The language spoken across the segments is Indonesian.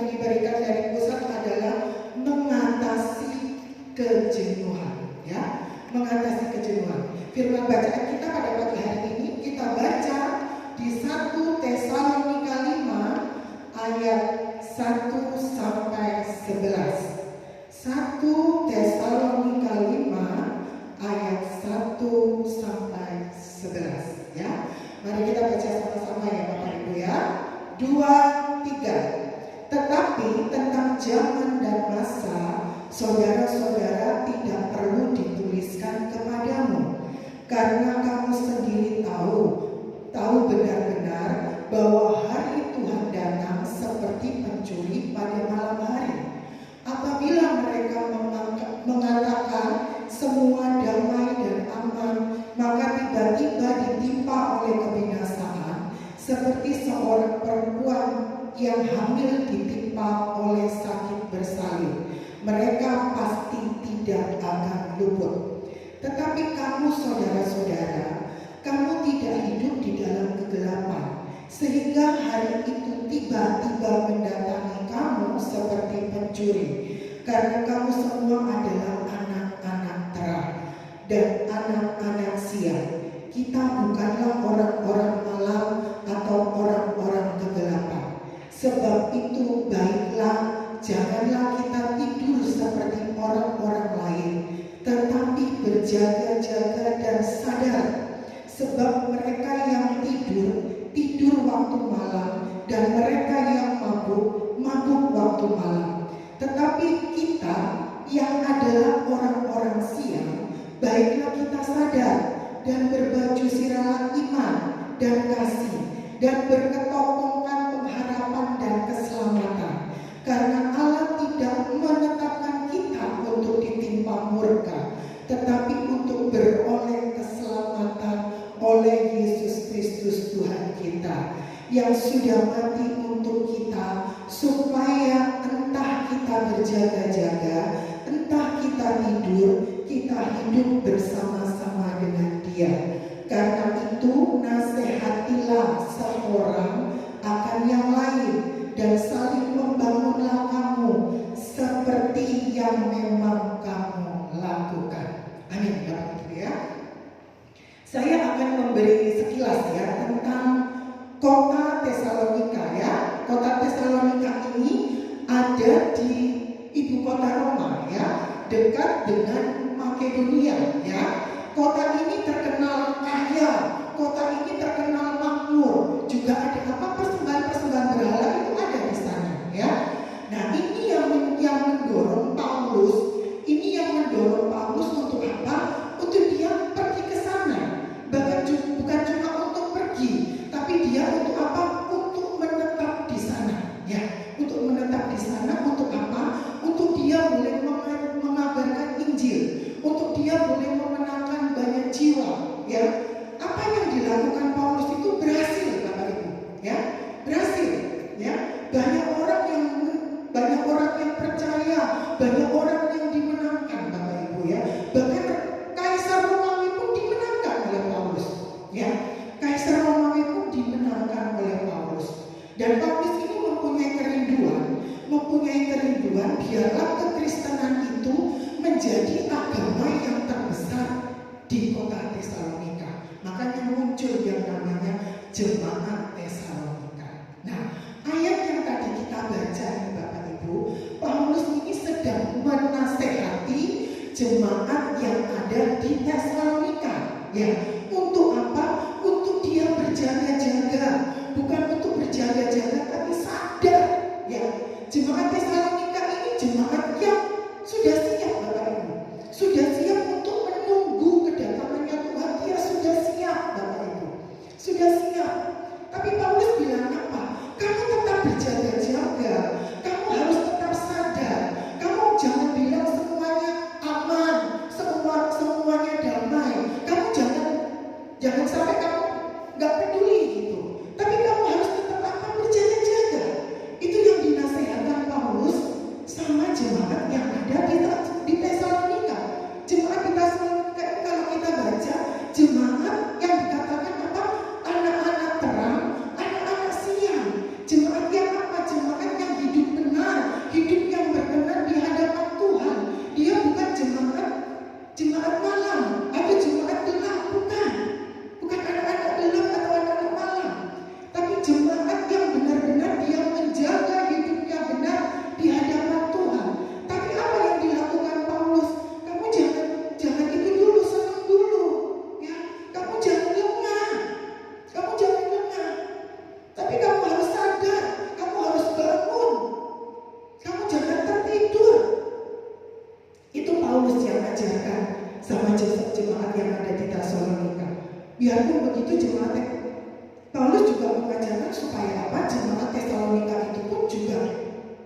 diberikan dari pusat adalah mengatasi kejenuhan, ya, mengatasi kejenuhan. Firman bacaan kita pada pagi hari ini kita baca di 1 Tesalonika 5 ayat 1 sampai 11. 1 Tesalonika 5 ayat 1 sampai 11, ya. Mari kita baca sama-sama ya Bapak Ibu ya. 2, 3. Tetapi tentang zaman dan masa, saudara-saudara tidak perlu dituliskan kepadamu, karena kamu sendiri tahu benar-benar bahwa hari Tuhan datang seperti pencuri pada malam hari. Apabila mereka mengatakan semua damai dan aman, maka tiba-tiba ditimpa oleh kebinasaan, seperti seorang perempuan yang hamil ditimpa oleh sakit bersalin. Mereka pasti tidak akan luput. Tetapi kamu saudara-saudara, kamu tidak hidup di dalam kegelapan, sehingga hari itu tiba-tiba mendatangi kamu seperti pencuri. Karena kamu semua adalah anak-anak terang dan anak-anak siang. Kita bukanlah orang-orang malam atau orang-orang kegelapan. Sebab itu baiklah, janganlah kita tidur seperti orang-orang lain, tetapi berjaga-jaga dan sadar. Sebab mereka yang tidur waktu malam, dan mereka yang mabuk waktu malam. Tetapi kita yang adalah orang-orang siang, baiklah kita sadar dan berbaju sirah iman dan kasih, dan berketopongkan pengharapan dan keselamatan. Karena Allah tidak menetapkan kita untuk ditimpa murka, tetapi untuk beroleh keselamatan oleh Yesus Kristus Tuhan kita, yang sudah mati untuk kita, supaya entah kita berjaga-jaga, entah kita tidur, kita hidup bersama-sama dengan Dia. Karena itu nasihatilah seorang akan yang lain, dan saling membangunlah kamu seperti yang memang kamu lakukan. Amin, Bapak Ibu ya. Saya akan memberi sekilas ya tentang kota Tesalonika ya. Kota Tesalonika ini ada di ibu kota Roma ya, dekat dengan Makedonia ya. Kota ini terkenal kaya, kota ini terkenal makmur. Juga ada persembahan-persembahan berhala itu ada di sana ya. Nah, ini yang mendorong Paulus, untuk apa? Untuk dia pergi ke sana. Bukan cuma untuk pergi, tapi dia untuk apa? Untuk menetap di sana ya. Untuk menetap di sana untuk apa? Untuk dia boleh mengabarkan Injil, untuk dia boleh memenangkan banyak jiwa ya. Apa yang dilakukan Paulus itu berhasil Bapak Ibu ya, berhasil ya. Banyak orang yang percaya, banyak orang yang dimenangkan Bapak Ibu ya. Bahkan Kaisar Romawi pun dimenangkan oleh Paulus ya. Kaisar Romawi pun dimenangkan oleh Paulus. Dan Paulus ini mempunyai kerinduan biarlah kekristenan itu menjadi agama yang terbesar di kota Tesalonika. Makanya muncul yang namanya Jemaat Tesalonika. Nah, ayat yang tadi kita baca ini Bapak Ibu, Paulus ini sedang menasehati jemaat yang ada di Tesalonika ya. Untuk apa? Untuk dia berjaga-jaga. Bukan untuk berjaga-jaga tapi sadar ya. Jemaat Tesalonika ini jemaat yang sudah siap Bapak Ibu. Sudah siap untuk menunggu kedatangannya Tuhan. Dia sudah siap Bapak Ibu. Sudah siap. Tapi Paulus bilang apa? Kamu tetap berjaga-jaga. Kamu harus tetap sadar. Kamu jangan bilang semuanya aman, semuanya damai. Kamu jangan itu jemaat Paulus juga mengajarkan supaya apa? Jemaat Tesalonika itu pun juga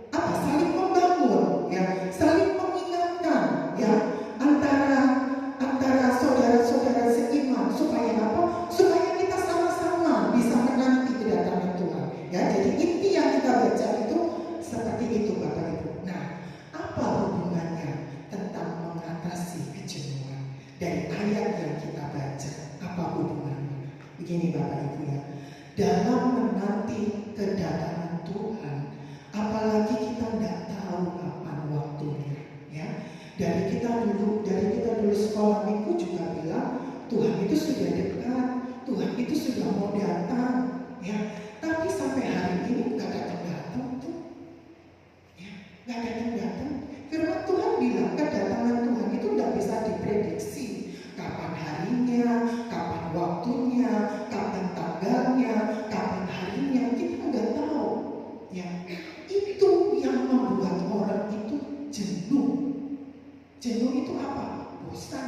apa? Saling membangun, ya, saling mengingatkan, ya, antara saudara-saudara seiman supaya apa? Supaya kita sama-sama bisa menanti kedatangan Tuhan. Ya, jadi inti yang kita baca itu seperti itu, Bapak Ibu. Nah, apa hubungannya tentang mengatasi kejenuhan dari ayat yang kita baca? Apa hubungannya? Begini Bapak Ibu ya, dalam menanti kedatangan Tuhan, apalagi kita tidak tahu kapan waktunya, ya. Dari kita dulu sekolah minggu juga bilang Tuhan itu sudah dekat, Tuhan itu sudah mau datang, ya. Tapi sampai hari ini nggak datang tuh, ya, nggak datang. Firman Tuhan bilang kedatangan Tuhan itu nggak bisa diprediksi. Kapan harinya, kapan waktunya, kapan tanggalnya, kapan harinya, kita nggak tahu. Ya, itu yang membuat orang itu jenuh. Jenuh itu apa? Bosan.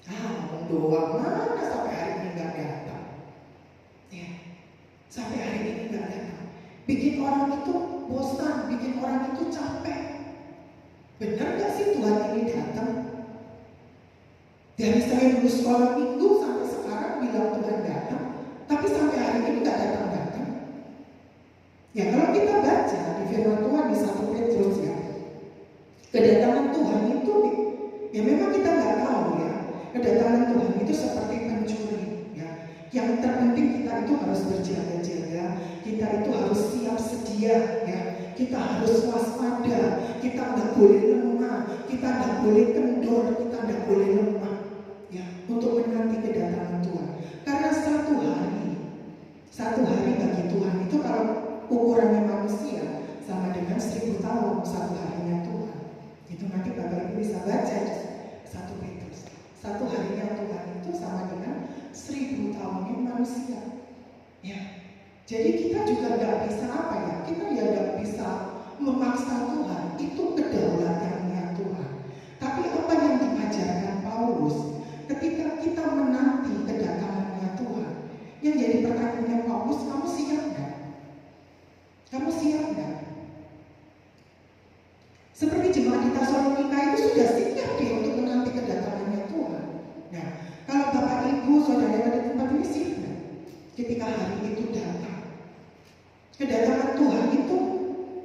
Ngomong doang, mana sampai hari ini nggak datang. Ya, sampai hari ini nggak datang. Bikin orang itu bosan, bikin orang itu capek. Benar nggak sih Tuhan ini datang? Dari saya dulu sekolah minggu sampai sekarang bilang Tuhan datang, tapi sampai hari ini nggak datang. Ya kalau kita baca di firman Tuhan di 1 Petrus ya, kedatangan Tuhan itu, ya memang kita nggak tahu ya, kedatangan Tuhan itu seperti pencuri, ya. Yang terpenting kita itu harus berjaga-jaga, kita itu harus siap sedia, ya. Kita harus waspada, kita nggak boleh lemah, kita nggak boleh kendor, kita nggak boleh lemah, ya, untuk menanti kedatangan Tuhan. Karena satu hari bagi Tuhan itu kalau ukurannya manusia sama dengan 1000 tahun satu harinya Tuhan. Itu nanti Bapak Ibu bisa baca 1 Petrus. Satu harinya Tuhan itu sama dengan 1000 tahunnya manusia. Ya. Jadi kita juga nggak bisa apa ya? Kita ya nggak bisa memaksa Tuhan. Itu kedaulatannya Tuhan. Tapi apa yang diajarkan Paulus ketika kita menanti kedatangannya Tuhan, yang jadi pertanyaannya Paulus, kamu siap nggak? Kamu siap nggak? Seperti jemaat di Tesalonika itu sudah siap dia untuk menanti kedatangannya Tuhan. Nah, kalau Bapak Ibu saudara yang ada di tempat ini siap nggak? Ketika hari itu datang, kedatangan Tuhan itu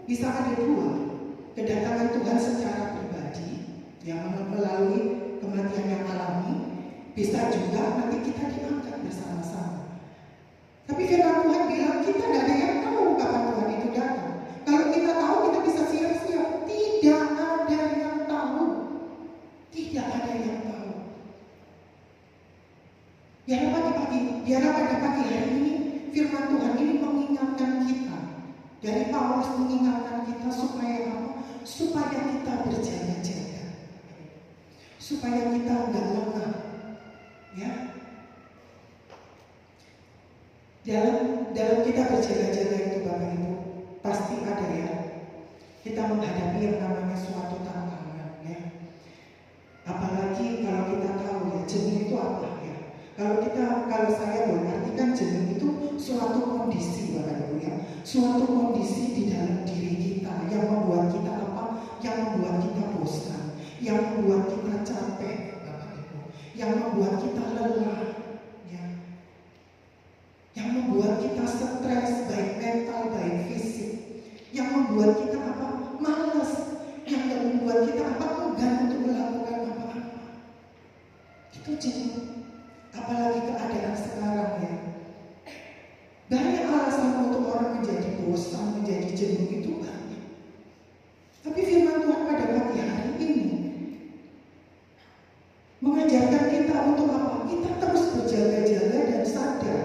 bisa ada dua. Kedatangan Tuhan secara pribadi, yang melalui kematian yang alami, bisa juga nanti kita diangkat bersama-sama. Tapi firman Tuhan bilang kita tidak ada yang tahu kapan Tuhan itu datang. Kalau kita tahu kita bisa siap-siap. Tidak ada yang tahu. Tidak ada yang tahu. Biar pada pagi hari ini firman Tuhan ini mengingatkan kita. Dari Paulus mengingatkan kita supaya apa? Supaya kita berjaga-jaga. Supaya kita enggak lengah. Ya. Dalam kita berjaga-jaga itu Bapak Ibu, pasti ada ya, kita menghadapi yang namanya suatu tantangan ya. Apalagi kalau kita tahu ya jenuh itu apa ya. Kalau saya boleh artikan jenuh itu suatu kondisi Bapak Ibu ya, suatu kondisi di dalam diri kita yang membuat kita apa? Yang membuat kita bosan, yang membuat kita capek Bapak Ibu, yang membuat kita lelah. Yang membuat kita stres, baik mental, baik fisik. Yang membuat kita apa? Malas. Yang membuat kita apa? Enggan untuk melakukan apa-apa. Itu jenuh. Apalagi keadaan sekarang ya. Banyak alasan untuk orang menjadi bosan, menjadi jenuh itu banyak. Tapi firman Tuhan pada pagi hari ini mengajarkan kita untuk apa? Kita terus berjaga-jaga dan sadar.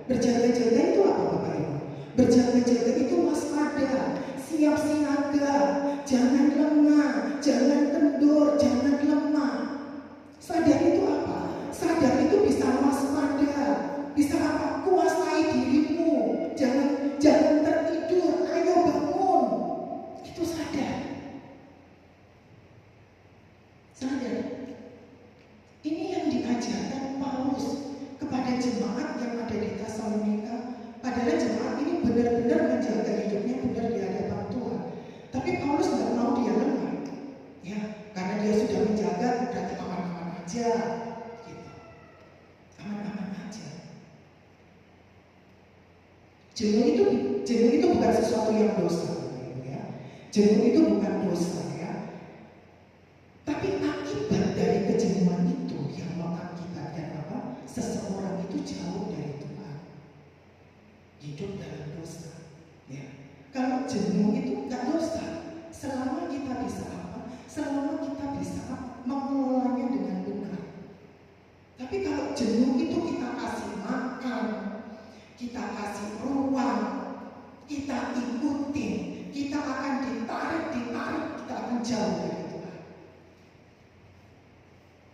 Berjaga-jaga itu apa Bapak Ibu? Berjaga-jaga itu waspada, siap siaga, jangan lengah, jangan kendor, jangan lemah. Sadar itu apa? Sadar itu bisa waspada, bisa apa? Kuasai dirimu, jangan tertidur, ayo bangun. Itu sadar. Sadar. Ini yang diajarkan Paulus adalah jemaat ini benar-benar menjaga hidupnya benar di hadapan Tuhan. Tapi Paulus nggak mau dia lemah, ya, karena dia sudah menjaga berarti aman-aman aja, gitu, aman-aman aja. Jenuh itu bukan sesuatu yang dosa, ya. Jenuh itu bukan dosa, ya. Tapi akibat dari kejenuhan itu yang mengakibatkan apa? Seseorang itu jauh dari Tuhan, hidup dalam dosa, ya. Kalau jenuh itu nggak dosa, selama kita bisa apa? Selama kita bisa mengelolanya dengan benar. Tapi kalau jenuh itu kita kasih makan, kita kasih ruang, kita ikutin, kita akan ditarik, kita akan jauh dari Tuhan.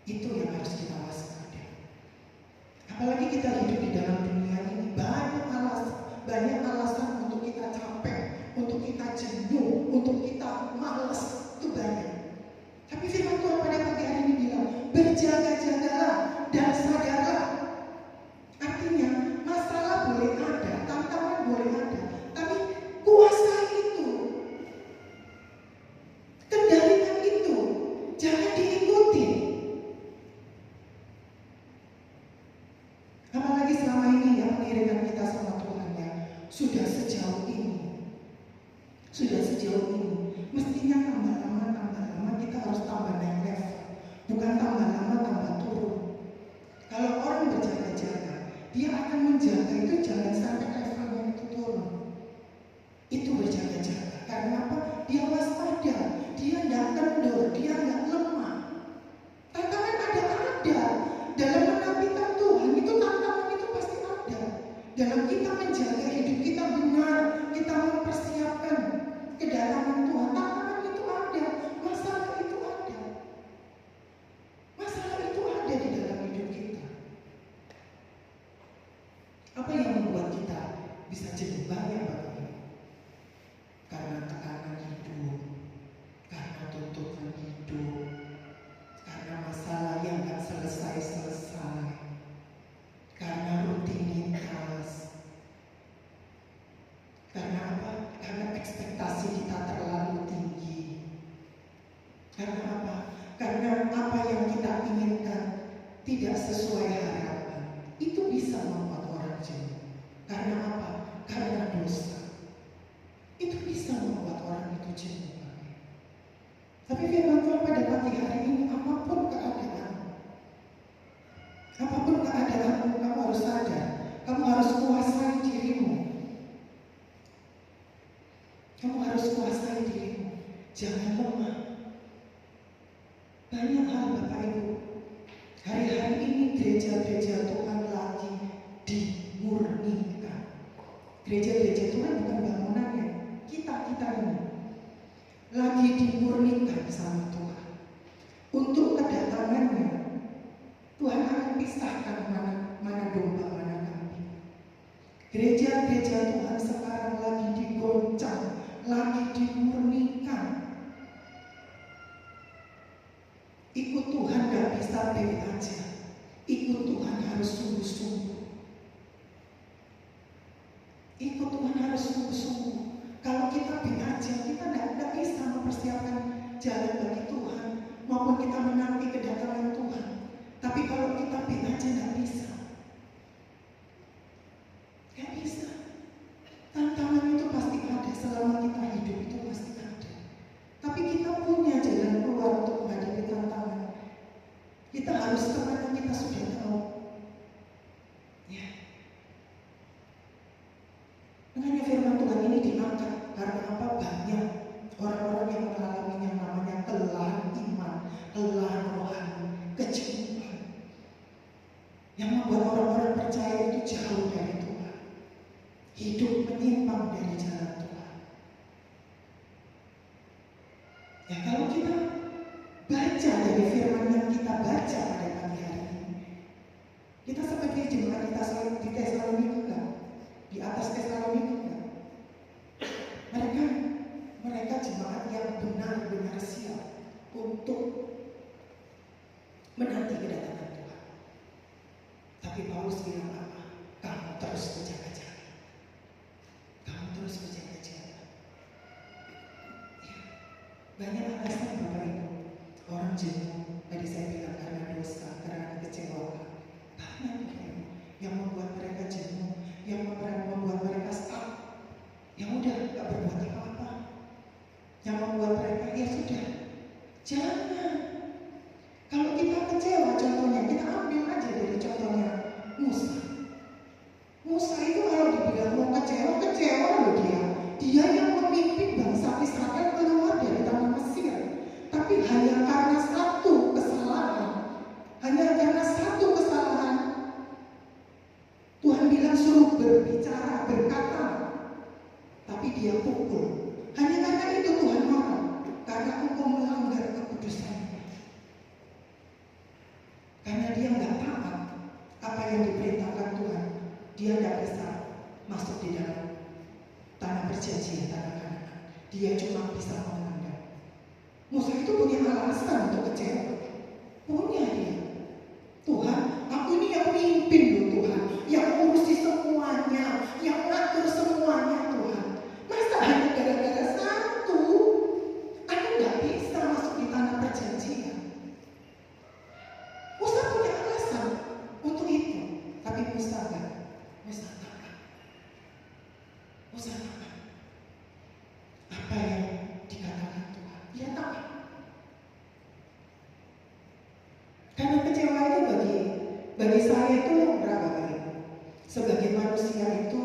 Itu yang harus kita waspada. Apalagi kita hidup di dalam dunia ini, banyak alasan untuk kita capek, untuk kita jenuh, untuk kita malas, itu banyak. Tapi firman Tuhan pada pagi hari ini bilang, berjaga-jagalah dan sadarlah. Artinya, masalah boleh ada, tantangan boleh ada, tapi kuasai itu, kendalikan itu, jangan diikuti. Apalagi selama ini ya, pengiringan kita sama Tuhan ya sudah sejauh ini, mestinya tambah lama kita harus tambah naik level, bukan tambah lama tambah turun. Kalau orang berjaga-jaga, dia akan menjaga itu jangan sampai levelnya itu turun. Itu berjaga-jaga. Karena apa? Dia waspada, dia tidak kendor, dia tidak lemah. Tantangan ada. Dalam menampilkan Tuhan itu tantangan itu pasti ada. Dalam kita menjaga hidup kita benar, kita mempersiapkan kedatangan Tuhan, tantangan itu ada, masalah itu ada. Masalah itu ada di dalam hidup kita. Apa yang membuat kita bisa jenuh banyak banget? Karena tekanan hidup, karena tuntutan hidup, karena masalah yang gak selesai-selesai, karena rutinitas, karena apa? Karena ekspektasi kita terlalu tinggi. Karena apa? Karena apa yang kita inginkan tidak sesuai harapan. Itu bisa membuat orang jenuh. Karena apa? Karena dosa. Itu bisa membuat orang itu jenuh. Tapi firman Tuhan pada pagi hari ini, apapun keadaanmu, kamu harus sadar, kamu harus kuasai dirimu. Kamu harus kuasai dirimu. Jangan lemah. Banyak hal Bapak Ibu. Hari-hari ini gereja-gereja Tuhan lagi dimurnikan. Gereja-gereja Tuhan bukan bangunannya, kita ini lagi dimurnikan sama Tuhan. Untuk kedatangannya, Tuhan akan pisahkan mana domba, mana kambing. Gereja-gereja Tuhan sekarang lagi digoncang, lagi dimurnikan. Ikut Tuhan gak bisa B aja. Ikut Tuhan harus sungguh-sungguh. Ikut Tuhan harus sungguh-sungguh. Kalau kita B aja, kita tidak bisa mempersiapkan jalan bagi Tuhan, maupun kita menanti kedatangan Tuhan. Tapi kalau kita B aja tidak bisa. Gak bisa. Tantangan itu pasti ada, selama kita hidup itu pasti ada. Tapi kita punya jalan keluar untuk menghadapi tantangan. Kita harus kemana kita sudah tahu. Ya. Makanya firman Tuhan ini diangkat karena apa? Banyak orang-orang yang mengalami yang namanya kelelahan iman, kelelahan rohani, kejenuhan, yang membuat orang-orang percaya itu jauh dari Tuhan, hidup menyimpang dari jalan Tuhan. Ya, kalau kita baca dari firman yang kita baca pada pagi hari ini, kita seperti jemaat kita di Tesalonika, di atas Tesalonika, mereka jemaat yang benar-benar siap untuk menanti kedatangan Tuhan. Tapi Paulus bilang apa? Kamu terus berjaga-jaga. Banyak alasan Bapak Ibu. Orang jenuh, tadi saya bilang karena dosa, karena kekecewaan. Banyak Bapak Ibu yang membuat mereka jenuh, yang membuat mereka stuck. Ya udah, gak berbuat apa-apa. Yang membuat mereka, ya sudah, jangan. Kalau kita kecewa, contohnya, kita ambil aja dari contohnya Musa. Musa itu kalau dibilang mau kecewa loh dia. Dia yang memimpin bangsa Israel keluar dari tanah Mesir. Tapi hanya karena satu kesalahan, Tuhan bilang suruh berbicara, berkata, tapi dia pukul. Hanya karena itu Tuhan marah, karena engkau melanggar kekudusannya. Karena dia nggak taat apa yang diperintahkan Tuhan, dia nggak bisa masuk di dalam tanah perjanjian, tanah Kanaan. Dia cuma bisa memandang. Musa itu punya alasan untuk kecewa. Punya dia. Tuhan, aku ini yang mimpin loh Tuhan, yang ngurusi semuanya, yang ngatur semuanya Tuhan. Masa hanya gara-gara satu, aku nggak bisa masuk di tanah perjanjian. Musa punya alasan untuk itu, tapi Musa enggak. Musa taat. Apa yang dikatakan Tuhan, dia taat. Karena kecewa itu bagi saya itu lumrah Bapak Ibu. Sebagai manusia itu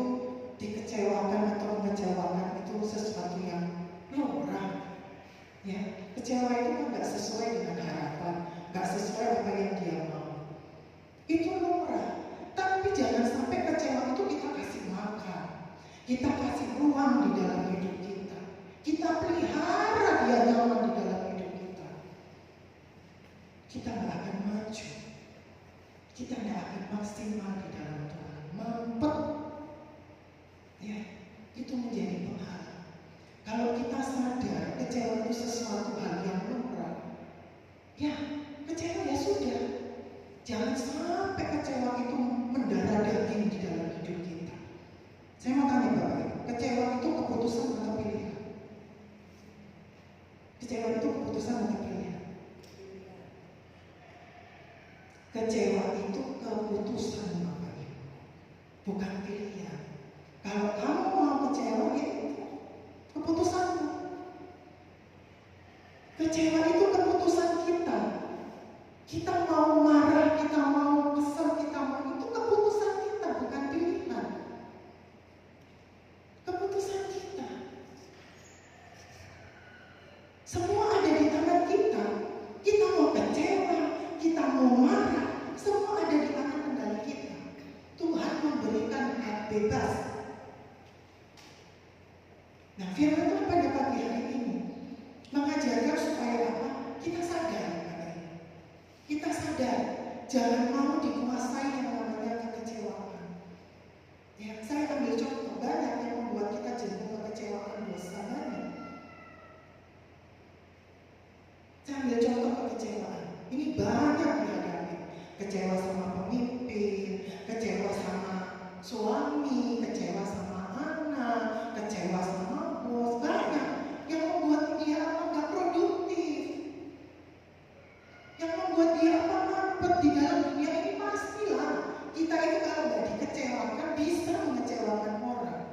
dikecewakan atau mengecewakan itu sesuatu yang lumrah. Ya, kecewa itu kan nggak sesuai dengan harapan, nggak sesuai apa yang dia mau. Itu lumrah. Tapi jangan sampai kecewa itu kita kasih makan, kita kasih ruang di dalam hidup kita, kita pelihara dia nyaman di dalam hidup kita. Kita nggak akan maju, kita nggak akan maksimal di dalam Tuhan. Mampet, ya, itu menjadi penghalang. Kalau kita sadar kecewa itu sesuatu hal yang lumrah, ya kecewa ya sudah. Jangan sampai kecewa itu mendarah daging di dalam hidup kita. Saya mau tanya Bapak Ibu, kecewa itu keputusan atau pilihan? Kecewa itu keputusan atau pilihan? Kecewa itu keputusan Bapak Ibu, bukan pilihan. Kalau kamu mau kecewa, ya keputusanmu. Kecewa itu keputusan kita. Kita mau marah, kita mau kesel, kita mau, itu keputusan kita, bukan pilihan. Keputusan kita. Semua ada di tangan kita. Kita mau kecewa, kita mau marah, semua ada di tangan kendali kita. Tuhan memberikan hak bebas. Nah, firman Tuhan pada pagi hari ini mengajarkan supaya apa? Kita sadar. Kita sadar, jangan mau dikuasai yang namanya kekecewaan. Ya, saya ambil contoh banyak yang membuat kita jenuh kekecewaan dosa banyak. Saya ambil contoh kekecewaan. Ini banyak dihadapi. Kecewa sama pemimpin, kecewa sama suami, kecewa sama anak, kecewa sama bos. Banyak yang membuat dia nggak produktif, yang membuat dia mampet di dalam dunia ini. Pastilah kita itu kalau nggak dikecewakan bisa mengecewakan orang.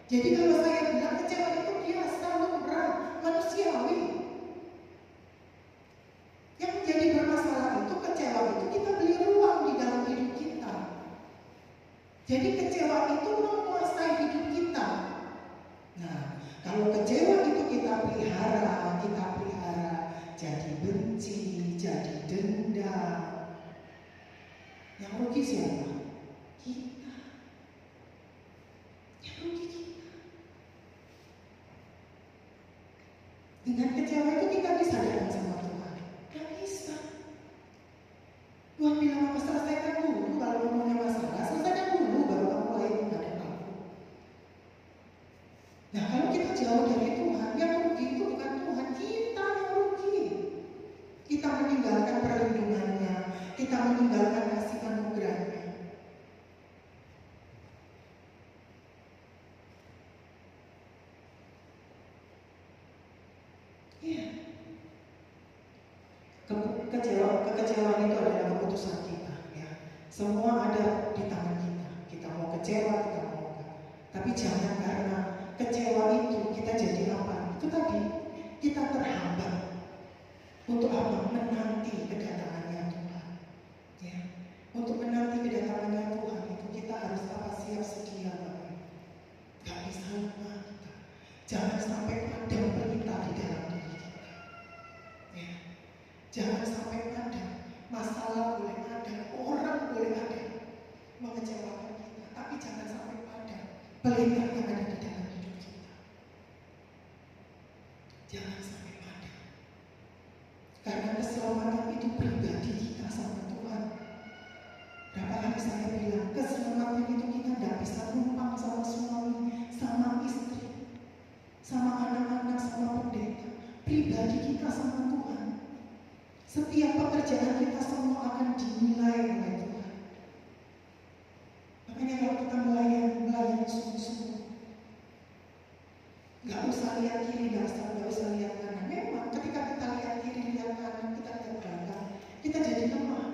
Jadi kalau saya bilang kecewa itu biasa, lumrah, manusiawi. Yang menjadi bermasalah itu kecewa itu kita beli ruang di dalam hidup kita. Jadi kecewa itu menguasai hidup kita. Nah, kalau kecewa itu kita pelihara, jadi benci, jadi dendam. Yang rugi siapa? Kita. Yang rugi kita. Dengan kecewa itu kita bisa datang sama Tuhan. Gak bisa. Tuhan bilang apa? Selesaikan dulu. Kalau ngomongnya masalah, selesaikan dulu baru kamu mulai menghadap aku. Nah, kalau kita jauh dari Tuhan, yang rugi itu bukan Tuhan, kita yang rugi. Kita meninggalkan perlindungannya, kita meninggalkan kasih anugerahnya. Iya. Kekecewaan itu adalah keputusan kita, ya. Semua ada di tangan kita. Kita mau kecewa, kita mau enggak. Tapi jangan karena kecewa itu kita jadi apa? Itu tadi kita terhambat untuk apa? Menanti kedatangannya Tuhan. Ya. Untuk menanti kedatangannya Tuhan itu kita harus apa? Siap sedia, Bapak. Gak bisa lupa kita. Jangan sampai padam pelita di dalam diri kita. Ya. Jangan sampai padam. Masalah boleh ada, orang boleh ada mengecewakan kita, tapi jangan sampai padam pelita yang ada di dalam hidup kita. Jangan sampai padam. Karena keselamatan itu pribadi kita sama Tuhan. Berapa kali saya bilang, keselamatan itu kita tidak bisa numpang sama suami, sama istri, sama anak-anak, sama pendeta. Pribadi kita sama Tuhan. Setiap pekerjaan kita semua akan dinilai oleh Tuhan. Makanya kalau kita melayani sungguh-sungguh, gak usah lihat kiri, gak usah lihat kanan. Memang ketika kita lihat kiri, lihat kanan, kita lihat belakang, kita jadi lemah.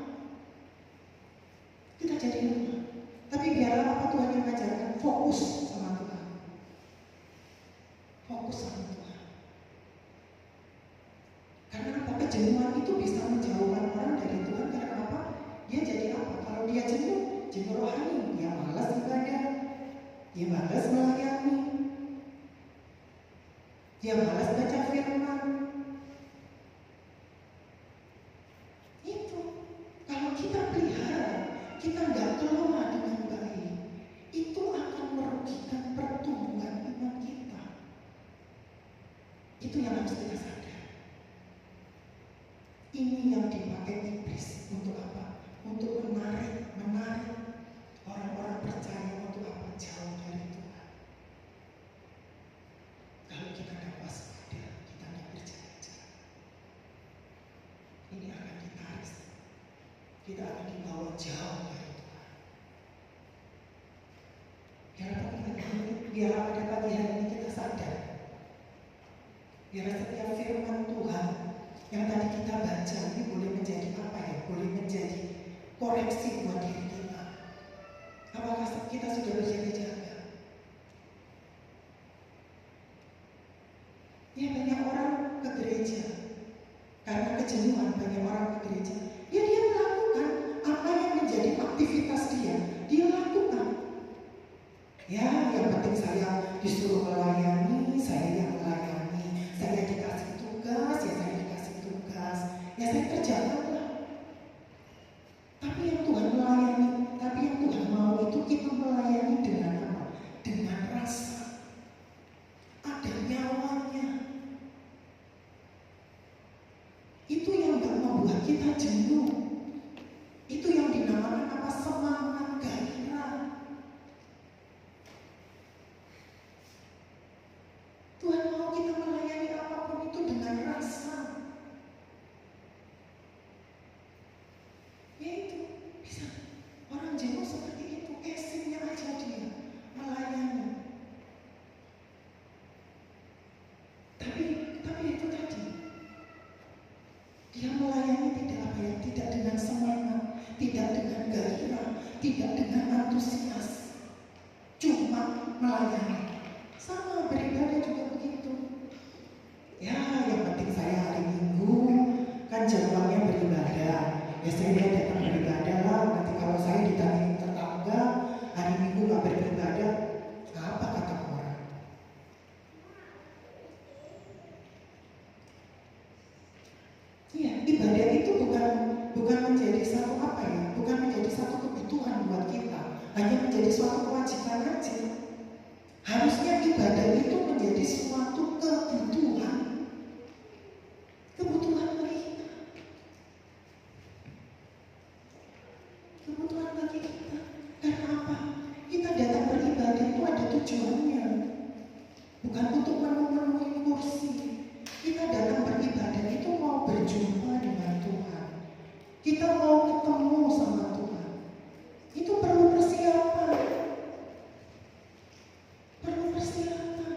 Kita jadi lemah. Tapi biarlah apa Tuhan yang mengajarkan, fokus sama Tuhan. Fokus sama Tuhan. Karena apa? Kejenuhan itu bisa menjauhkan orang dari Tuhan. Karena apa? Dia jadi apa? Kalau dia jenuh rohani, dia malas ibadah, dia malas melayani, dia malas baca firman. Itu kalau kita pelihara, kita nggak kelola dengan baik, itu akan merugikan pertumbuhan iman kita. Itu yang harus kita sadar. Ini yang dipakai iblis untuk apa? Untuk menarik orang-orang percaya untuk apa? Jauh dari Tuhan. Kalau kita tidak waspada, kita tidak berjalan-jalan, ini akan ditarik. Kita akan dibawa jauh dari Tuhan. Biar pada pagi hari ini kita sadar. Biar setiap firman Tuhan yang tadi kita baca ini boleh menjadi apa ya? Boleh menjadi koreksi buat diri kita. Apakah kita sudah berjaga-jaga? Ya, banyak orang ke gereja karena kejenuhan. Banyak orang ke gereja, ya dia melakukan apa yang menjadi aktivitas dia lakukan. Ya, yang penting saya disuruh melayani, saya yang melayani, saya dikasih tugas, ya saya dikasih tugas, ya saya kerjakanlah. Tapi yang Tuhan melayani, tapi yang Tuhan mau itu kita melayani dengan apa? Dengan rasa. Ada nyawanya. Itu yang gak membuat kita jenuh. Itu yang dinamakan apa? Semangat, gairah. Tuhan mau kita melayani apapun itu dengan rasa. Ya itu bisa. Orang jenuh seperti itu, esingnya aja dia melayani. Tapi itu tadi, dia melayani tidak apa ya? Tidak dengan semangat, tidak dengan gairah, tidak dengan antusias, cuma melayani. Sama beribadah juga begitu. Ya, yang penting saya hari Minggu kan jadwalnya beribadah. Ya saya datang beribadah lah. Nanti kalau saya ditanya tetangga hari Minggu nggak beribadah, apa kata orang? Iya, ibadah itu bukan menjadi satu apa ya? Bukan menjadi satu kebutuhan buat kita. Hanya menjadi suatu kewajiban aja. Harusnya ibadah itu menjadi suatu kebutuhan. Kebutuhan bagi kita. Kebutuhan bagi kita. Karena apa? Kita datang beribadah itu ada tujuannya. Bukan untuk memenuhi kursi. Kita datang beribadah itu mau berjumpa dengan Tuhan. Kita mau ketemu sama Tuhan. Itu perlu persiapan. Perlu persiapan.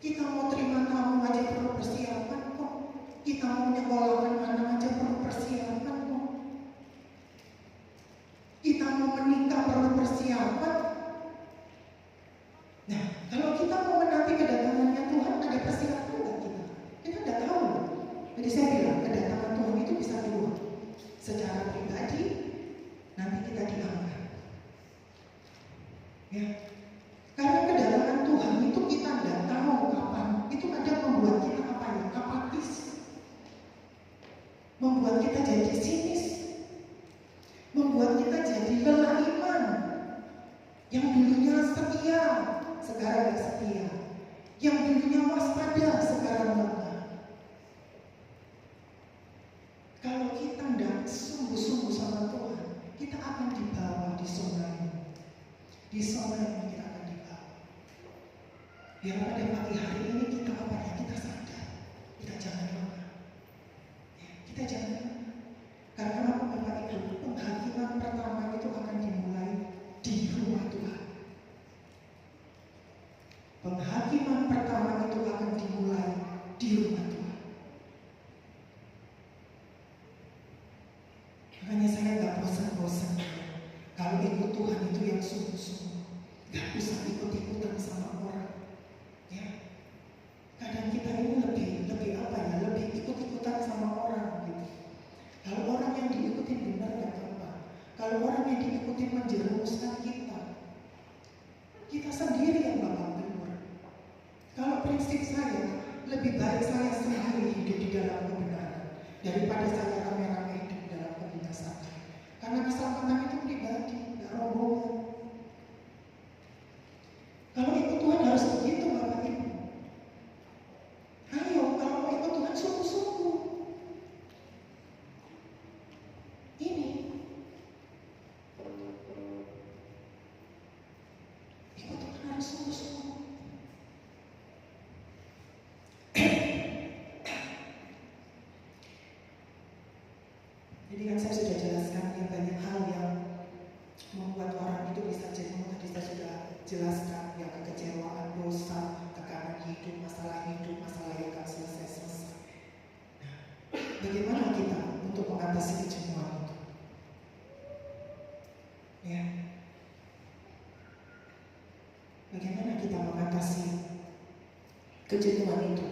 Kita mau terima tamu aja perlu persiapan kok. Kita mau menyekolahkan anak aja perlu persiapan kok. Kita mau menikah perlu persiapan. Nah, kalau kita mau menanti kedatangannya Tuhan, ada persiapan nggak kita? Kita nggak tahu. Jadi saya bilang kedatangan Tuhan itu bisa dua. Secara pribadi, nanti kita diangkat. Ya, karena kedatangan Tuhan itu kita nggak tahu kapan. Itu kadang membuat kita apa ya? Apatis, membuat kita jadi sinis, membuat kita jadi lelah iman. Yang dulunya setia, sekarang nggak setia. Yang dulunya waspada, sekarang lemah. Kalau kita nggak sungguh-sungguh sama Tuhan, kita akan dibawa di zona ini. Di zona ini kita akan dibawa. Biar pada pagi hari ini kita apa ya? Kita sadar. Kita jangan lemah. Ya, kita jangan lemah. Karena apa Bapak Ibu? Penghakiman pertama itu akan dimulai di rumah Tuhan. Penghakiman pertama itu akan dimulai di rumah Tuhan. Makanya saya nggak bosan-bosan kalau ikut Tuhan itu yang sungguh-sungguh. Nggak usah ikut-ikutan sama orang. Ya, kadang kita ini lebih apa ya? Lebih ikut-ikutan sama orang gitu. Kalau orang yang diikutin benar nggak apa. Kalau orang yang diikutin menjerumuskan kita sendiri yang bakal keluar. Kalau prinsip saya, lebih baik saya sendiri hidup di dalam kebenaran daripada saya rame-rame hidup di dalam kebinasaan. Karena keselamatan itu pribadi, nggak rombongan. Kalau ikut Tuhan harus begitu Bapak Ibu. Ayo, kalau mau ikut Tuhan sungguh-sungguh. Ini ikut Tuhan harus sungguh-sungguh. Jadi kan saya sudah jelaskan ya, banyak hal yang membuat orang itu bisa jenuh. Tadi saya sudah jelaskan ya, kekecewaan, dosa, tekanan hidup, masalah yang gak selesai-selesai. Nah, bagaimana kita untuk mengatasi kejenuhan itu? Ya, bagaimana kita mengatasi kejenuhan itu?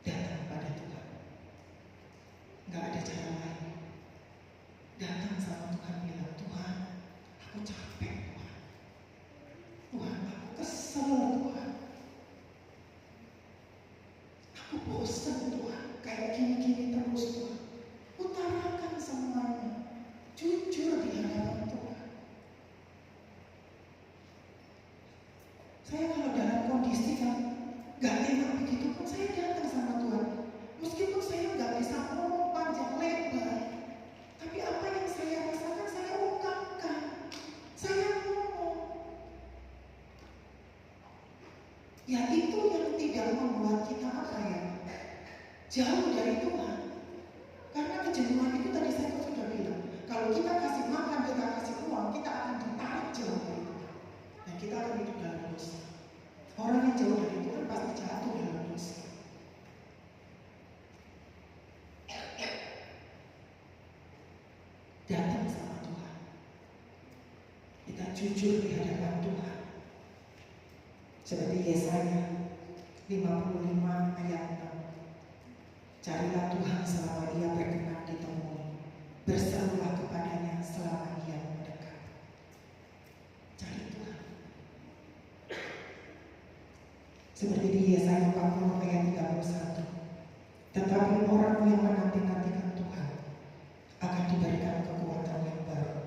Datang pada Tuhan. Gak ada cara lain. Datang sama Tuhan, bilang, Tuhan, aku capek Tuhan. Tuhan, aku kesel Tuhan. Aku bosan Tuhan. Kayak gini-gini terus Tuhan. Utarakan semuanya. Jujur di hadapan Tuhan. Saya kalau dalam kondisi yang gak enak begitu pun saya datang sama Tuhan. Meskipun saya gak bisa ngomong panjang lebar, tapi apa yang saya rasakan saya ungkapkan. Saya ngomong. Ya itu yang tidak membuat kita apa ya? Jauh dari Tuhan. Karena kejenuhan itu tadi saya sudah bilang, kalau kita kasih makan, kita kasih uang, kita akan ditarik jauh dari Tuhan. Dan kita akan hidup dalam dosa. Orang yang jauh dari Tuhan pasti jatuh dalam dosa. Datang sama Tuhan. Kita jujur di hadapan Tuhan. Seperti Yesaya 55 ayat 6. Carilah Tuhan selama ia berkenan ditemui. Berserulah kepadanya selama ia mendekat. Cari Tuhan. Seperti di Yesaya 40 ayat 31. Tetapi orang yang menanti-nantikan Tuhan akan diberikan kekuatan yang baru.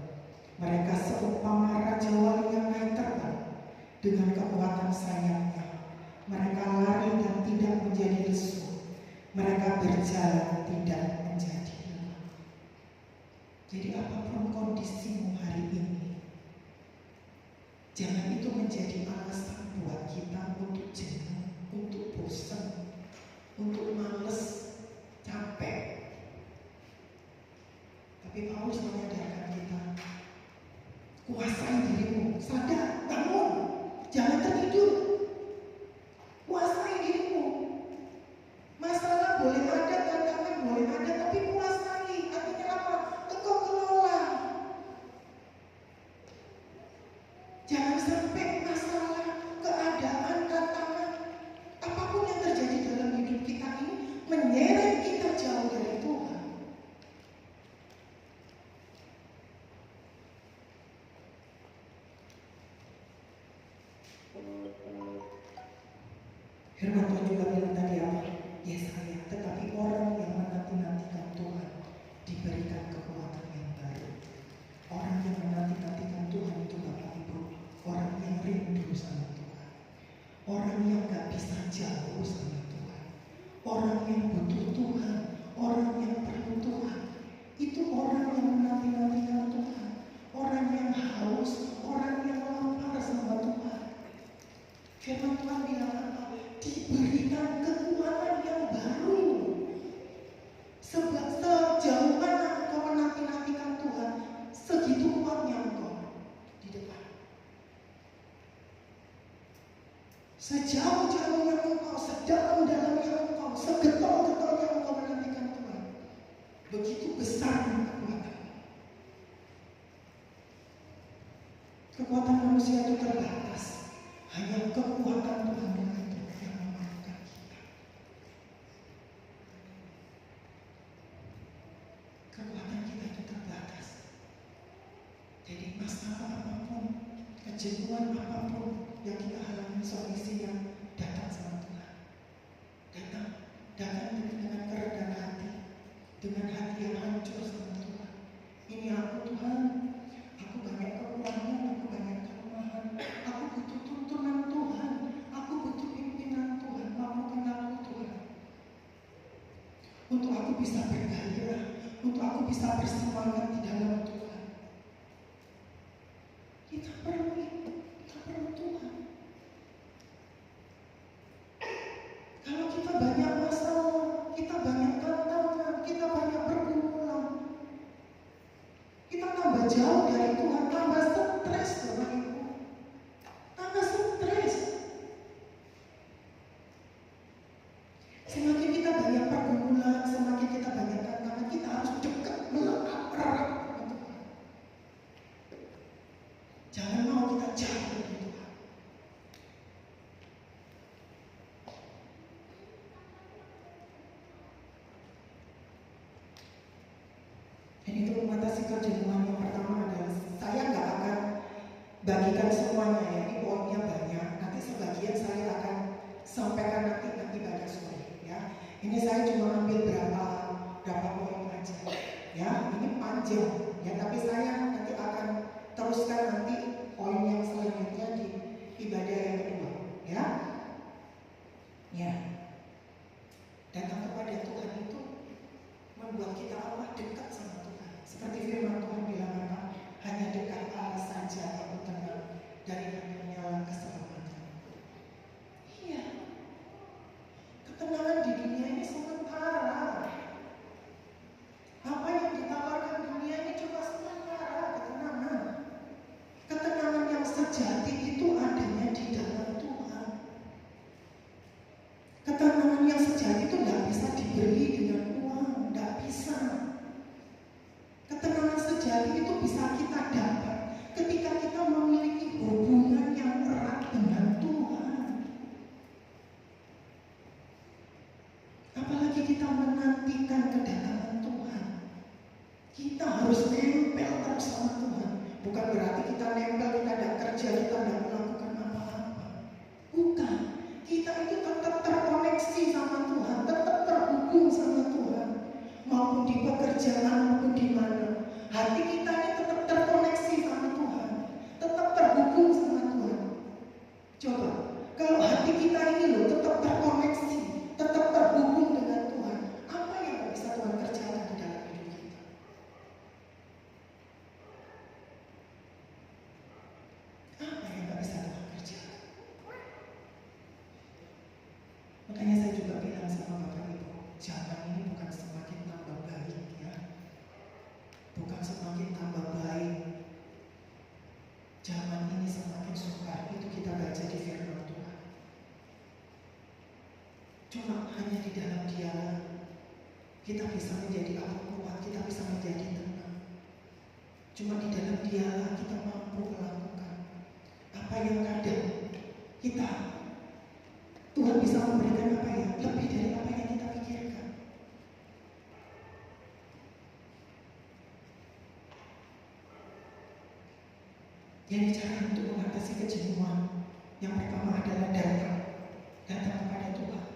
Mereka seumpama raja wali yang naik terbang dengan kekuatan sayapnya. Mereka lari dan tidak menjadi lesu. Mereka berjalan tidak menjadi lelah. Jadi apapun kondisimu hari ini, jangan itu menjadi alasan buat kita untuk jenuh, untuk bosan, untuk males, capek. Tapi Paulus menyadarkan kita, kuasai dirimu, sadar, bangun, jangan tertidur. Firman Tuhan juga bilang tadi apa? Yesaya, tetapi orang yang menanti-nantikan Tuhan diberikan kekuatan yang baru. Orang yang menanti-nantikan Tuhan itu Bapak Ibu, orang yang rindu sama Tuhan, orang yang gak bisa jauh sama Tuhan, orang yang butuh Tuhan, orang yang perlu Tuhan. Itu orang yang menanti-nantikan Tuhan, orang yang haus, orang yang lapar sama Tuhan. Firman Tuhan bilang apa? Diberikan kekuatan yang baru. Sebab sejauh mana engkau menanti-nantikan Tuhan, segitu kuatnya engkau di depan. Sejauh-jauhnya engkau, sedalam-dalamnya engkau, segetol-getolnya engkau menantikan Tuhan, begitu besar kekuatan. Kekuatan manusia itu terbatas. Hanya kekuatan Tuhan itu yang memampukan kita. Kekuatan kita itu terbatas. Jadi masalah apapun, kejenuhan apapun yang kita alami, solusinya datang sama Tuhan. Datang dengan kerendahan hati, dengan hati yang hancur sama Tuhan. Ini aku Tuhan, aku banyak kekurangan, aku banyak kelemahan, aku butuh tuntunan Tuhan, aku butuh pimpinan Tuhan, mampukan aku Tuhan. Untuk aku bisa bergairah, untuk aku bisa bersemangat di dalam Tuhan. Kita perlu itu, kita perlu Tuhan. Kalau kita banyak masalah, kita banyak tantangan, kita banyak pergumulan, kita tambah jauh dari Tuhan, tambah stres Bapak Ibu. Tambah stres. Semakin kita banyak pergumulan, semakin kita banyak tantangan, kita harus dekat, melekat, erat dengan Tuhan. Jangan mau kita jauh dari Tuhan. Dan itu mengatasi kejenuhan yang pertama adalah saya nggak akan bagikan semuanya ya, ini poinnya banyak. Nanti sebagian saya akan sampaikan nanti pada sore ya. Ini saya cuma ambil berapa poin aja ya. Ini panjang ya, tapi saya nanti akan teruskan nanti poin yang selanjutnya di ibadah yang kedua ya. Ya. Datang kepada Tuhan itu membuat kita Allah dekat sama Tuhan. Seperti firman Tuhan bilang apa? Hanya dekat Allah saja yang tenang, dari hanya keselamatan. Iya. Ketenangan di dunia ini sementara. Apa yang ditawarkan dunia ini cuma sementara ketenangan. Ketenangan yang sejati itu adanya di dalam Tuhan. Ketenangan yang sejati itu tidak bisa dibeli dengan uang, tidak bisa. Ketenangan sejati itu bisa kita dapat ketika kita memiliki hubungan yang erat dengan Tuhan. Apalagi kita menantikan kedatangan Tuhan. Kita harus nempel terus sama Tuhan. Bukan berarti kita nempel, kita tidak kerja, kita tidak melakukan apa-apa. Bukan. Kita itu tetap terkoneksi sama Tuhan, tetap terhubung sama Tuhan. Maupun di pekerjaan, maupun di mana. Hati kita ini tetap terkoneksi sama Tuhan, tetap terhubung sama Tuhan. Coba, kalau hati kita ini loh tetap terkoneksi, tetap terhubung dengan Tuhan, apa yang gak bisa Tuhan kerjakan di dalam hidup kita? Apa yang gak bisa Tuhan kerjakan? Makanya saya juga bilang sama Bapak Ibu, zaman ini bukan semakin tambah baik ya, bukan semakin tambah baik. Zaman ini semakin sukar, itu kita baca di firman Tuhan. Cuma hanya di dalam Dia kita bisa menjadi apa kuat, kita bisa menjadi tenang. Cuma di dalam Dia kita mampu melakukan apa yang kadang kita Tuhan bisa memberikan apa ya, lebih dari apa yang kita pikirkan. Jadi cara untuk mengatasi kejenuhan Yang pertama adalah datang kepada Tuhan.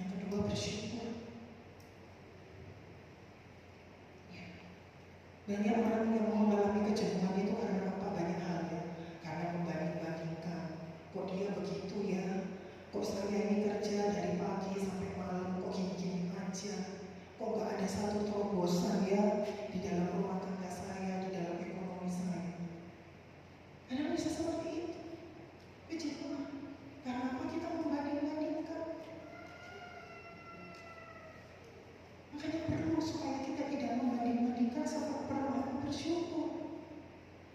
Yang kedua bersyukur. Ya. Banyak orang yang mengalami kejenuhan itu karena apa? Banyak hal ya. Karena membanding-bandingkan. Kok dia begitu ya? Kok saya ini kerja dari pagi sampai malam kok gini-gini aja? Kok gak ada satu terobosan ya di dalam rumah tangga saya, di dalam ekonomi saya? Karena bisa seperti itu. Kejenuhan. Karena apa? Kita membanding-bandingkan. Makanya perlu supaya kita tidak membanding-bandingkan, sebab perlu bersyukur.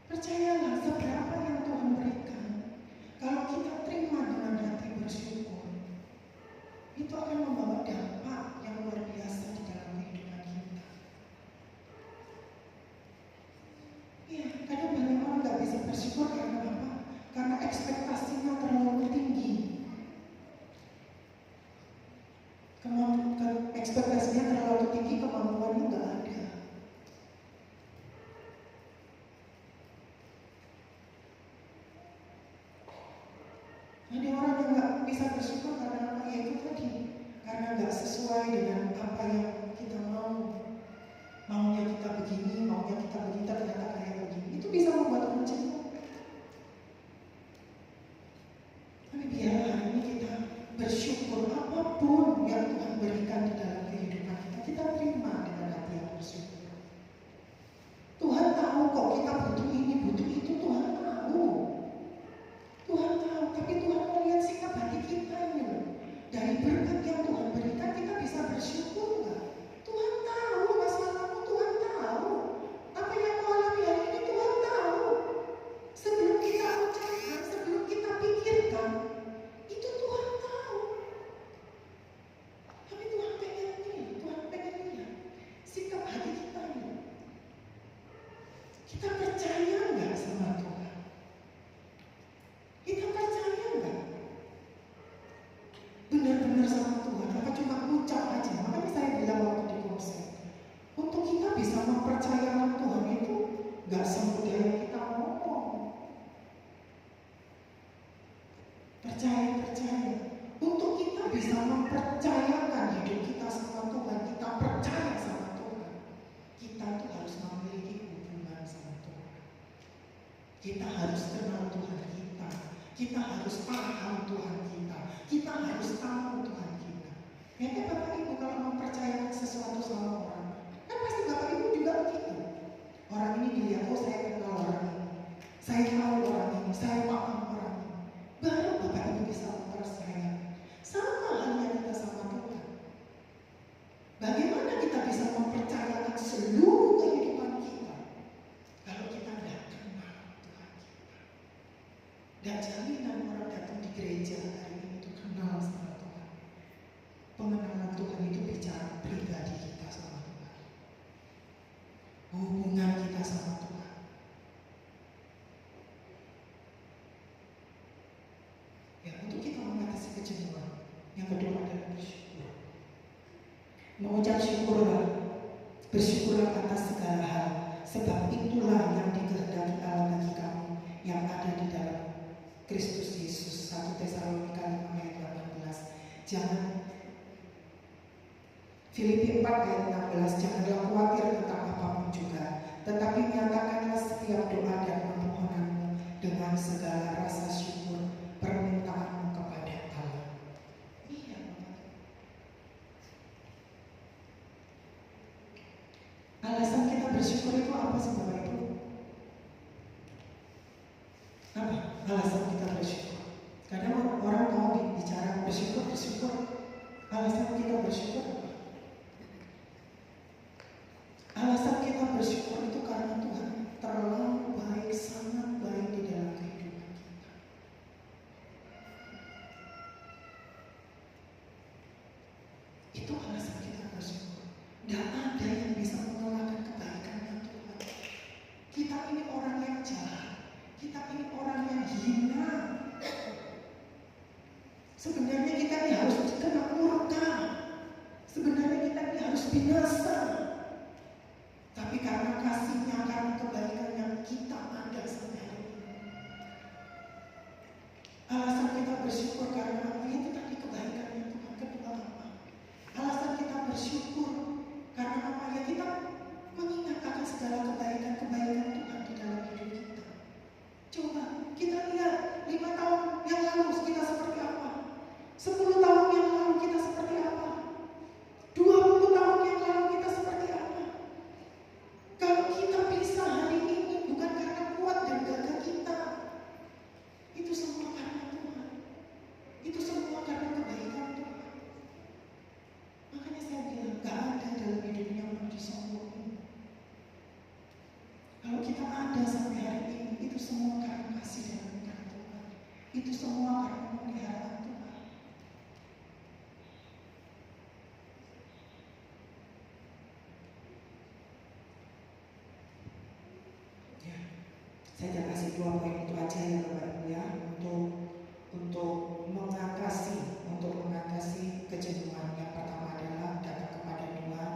Percayalah, seberapa yang Tuhan berikan, kalau kita terima dengan hati bersyukur, itu akan membawa dampak yang luar biasa di dalam kehidupan kita. Iya, kadang banyak orang gak bisa bersyukur karena apa? Karena ekspektasinya terlalu tinggi. Ekspektasinya terlalu tinggi, kemampuannya gak ada. Ada orang yang gak bisa bersyukur karena apa? Ya itu tadi, karena gak sesuai dengan apa yang kita mau. Maunya kita begini, maunya kita begini, ternyata kayak begini. Itu bisa membuat orang jenuh. Tapi biarlah hari ini kita bersyukur apapun yang Tuhan berikan di dalam kehidupan kita. Kita terima dengan hati yang bersyukur. Tuhan tahu kok kita butuh ini, butuh itu. Tuhan tahu. Tuhan tahu, tapi Tuhan melihat sikap hati kita ini. Dari berkat yang Tuhan berikan, kita bisa bersyukur nggak? Tuhan tahu masalahmu, Tuhan tahu. Apa yang kau alami hari ini, Tuhan tahu. Sebelum kita ucapkan, sebelum kita pikirkan, itu Tuhan tahu. Tapi Tuhan pengen lihat sikap hati kita ini. Kita percaya nggak sama Tuhan? Kita percaya nggak benar-benar sama Tuhan? Apa cuma ucap aja? Makanya saya bilang waktu di konser, untuk kita bisa mempercayakan Tuhan itu nggak semudah yang kita ngomong. Percaya. Untuk kita bisa mempercayakan hidup kita sama Tuhan, kita percaya sama Tuhan, kita tuh harus memiliki hubungan sama Tuhan. Kita harus kenal Tuhan kita. Kita harus paham Tuhan kita. Kita harus tahu Tuhan kita. Nanti Bapak Ibu kalau mempercayakan sesuatu sama orang, kan pasti Bapak Ibu juga begitu. Orang ini dilihat, oh saya kenal orang ini, saya tahu orang ini, saya paham orang ini. Baru Bapak Ibu bisa mempercaya. Sama halnya kita sama Tuhan. Bagaimana kita bisa mempercayakan seluruh kehidupan kita kalau kita tidak kenal Tuhan kita? Dan jaminan orang datang di gereja hari ini itu kenal sama Tuhan. Pengenalan Tuhan itu bicara pribadi kita sama Tuhan, hubungan kita sama Tuhan. Ya, untuk kita mengatasi kejenuhan, yang kedua adalah bersyukur. Mengucap syukurlah, bersyukurlah atas segala hal, sebab itulah yang dikehendaki Allah bagi kamu yang ada di dalam Kristus Yesus. 1 Tesalonika 5 ayat 18. Jangan, Filipi 4 ayat 16, janganlah khawatir tentang apapun juga, tetapi nyatakanlah setiap doa dan permohonanmu dengan segala rasa syukur permintaanmu kepada Allah. Iya, alasan kita bersyukur itu apa sih Bapak Ibu? Apa alasan kita bersyukur? Kadang orang mau bicara bersyukur. Alasan kita bersyukur apa? Alasan kita bersyukur itu karena Tuhan terlalu baik, sangat baik di dalam kehidupan kita. Itu alasan kita bersyukur. Tidak ada yang bisa mengalahkan kebaikannya Tuhan. Kita ini orang yang jahat. Kita ini orang yang hina. Sebenarnya kita ini harus kena murka. Sebenarnya kita ini harus binasa. Tapi karena kasihnya, karena kebaikannya, kita ada sampai bersyukur karena apa? Itu tadi kebaikannya Tuhan. Kedua apa? Alasan kita bersyukur karena apa? Ya kita mengingat akan segala kebaikan-kebaikan Tuhan di dalam hidup kita. Coba kita lihat 5 tahun yang lalu kita seperti apa? 10 tahun yang lalu kita seperti apa? 20 tahun yang lalu kita seperti apa? Kalau kita bisa hari ini bukan karena kuat dan gagah kita. Itu semua karena Tuhan. Itu semua karena kebaikan Tuhan. Makanya saya bilang gak ada dalam hidup yang mau disombongin. Kalau kita ada sampai hari ini, itu semua karena kasih dan anugerah Tuhan. Itu semua karena pemeliharaan Tuhan. Ya, saya akan kasih 2 poin itu aja ya Bapak Ibu ya, untuk mengatasi kejenuhan. Yang pertama adalah datang kepada Tuhan,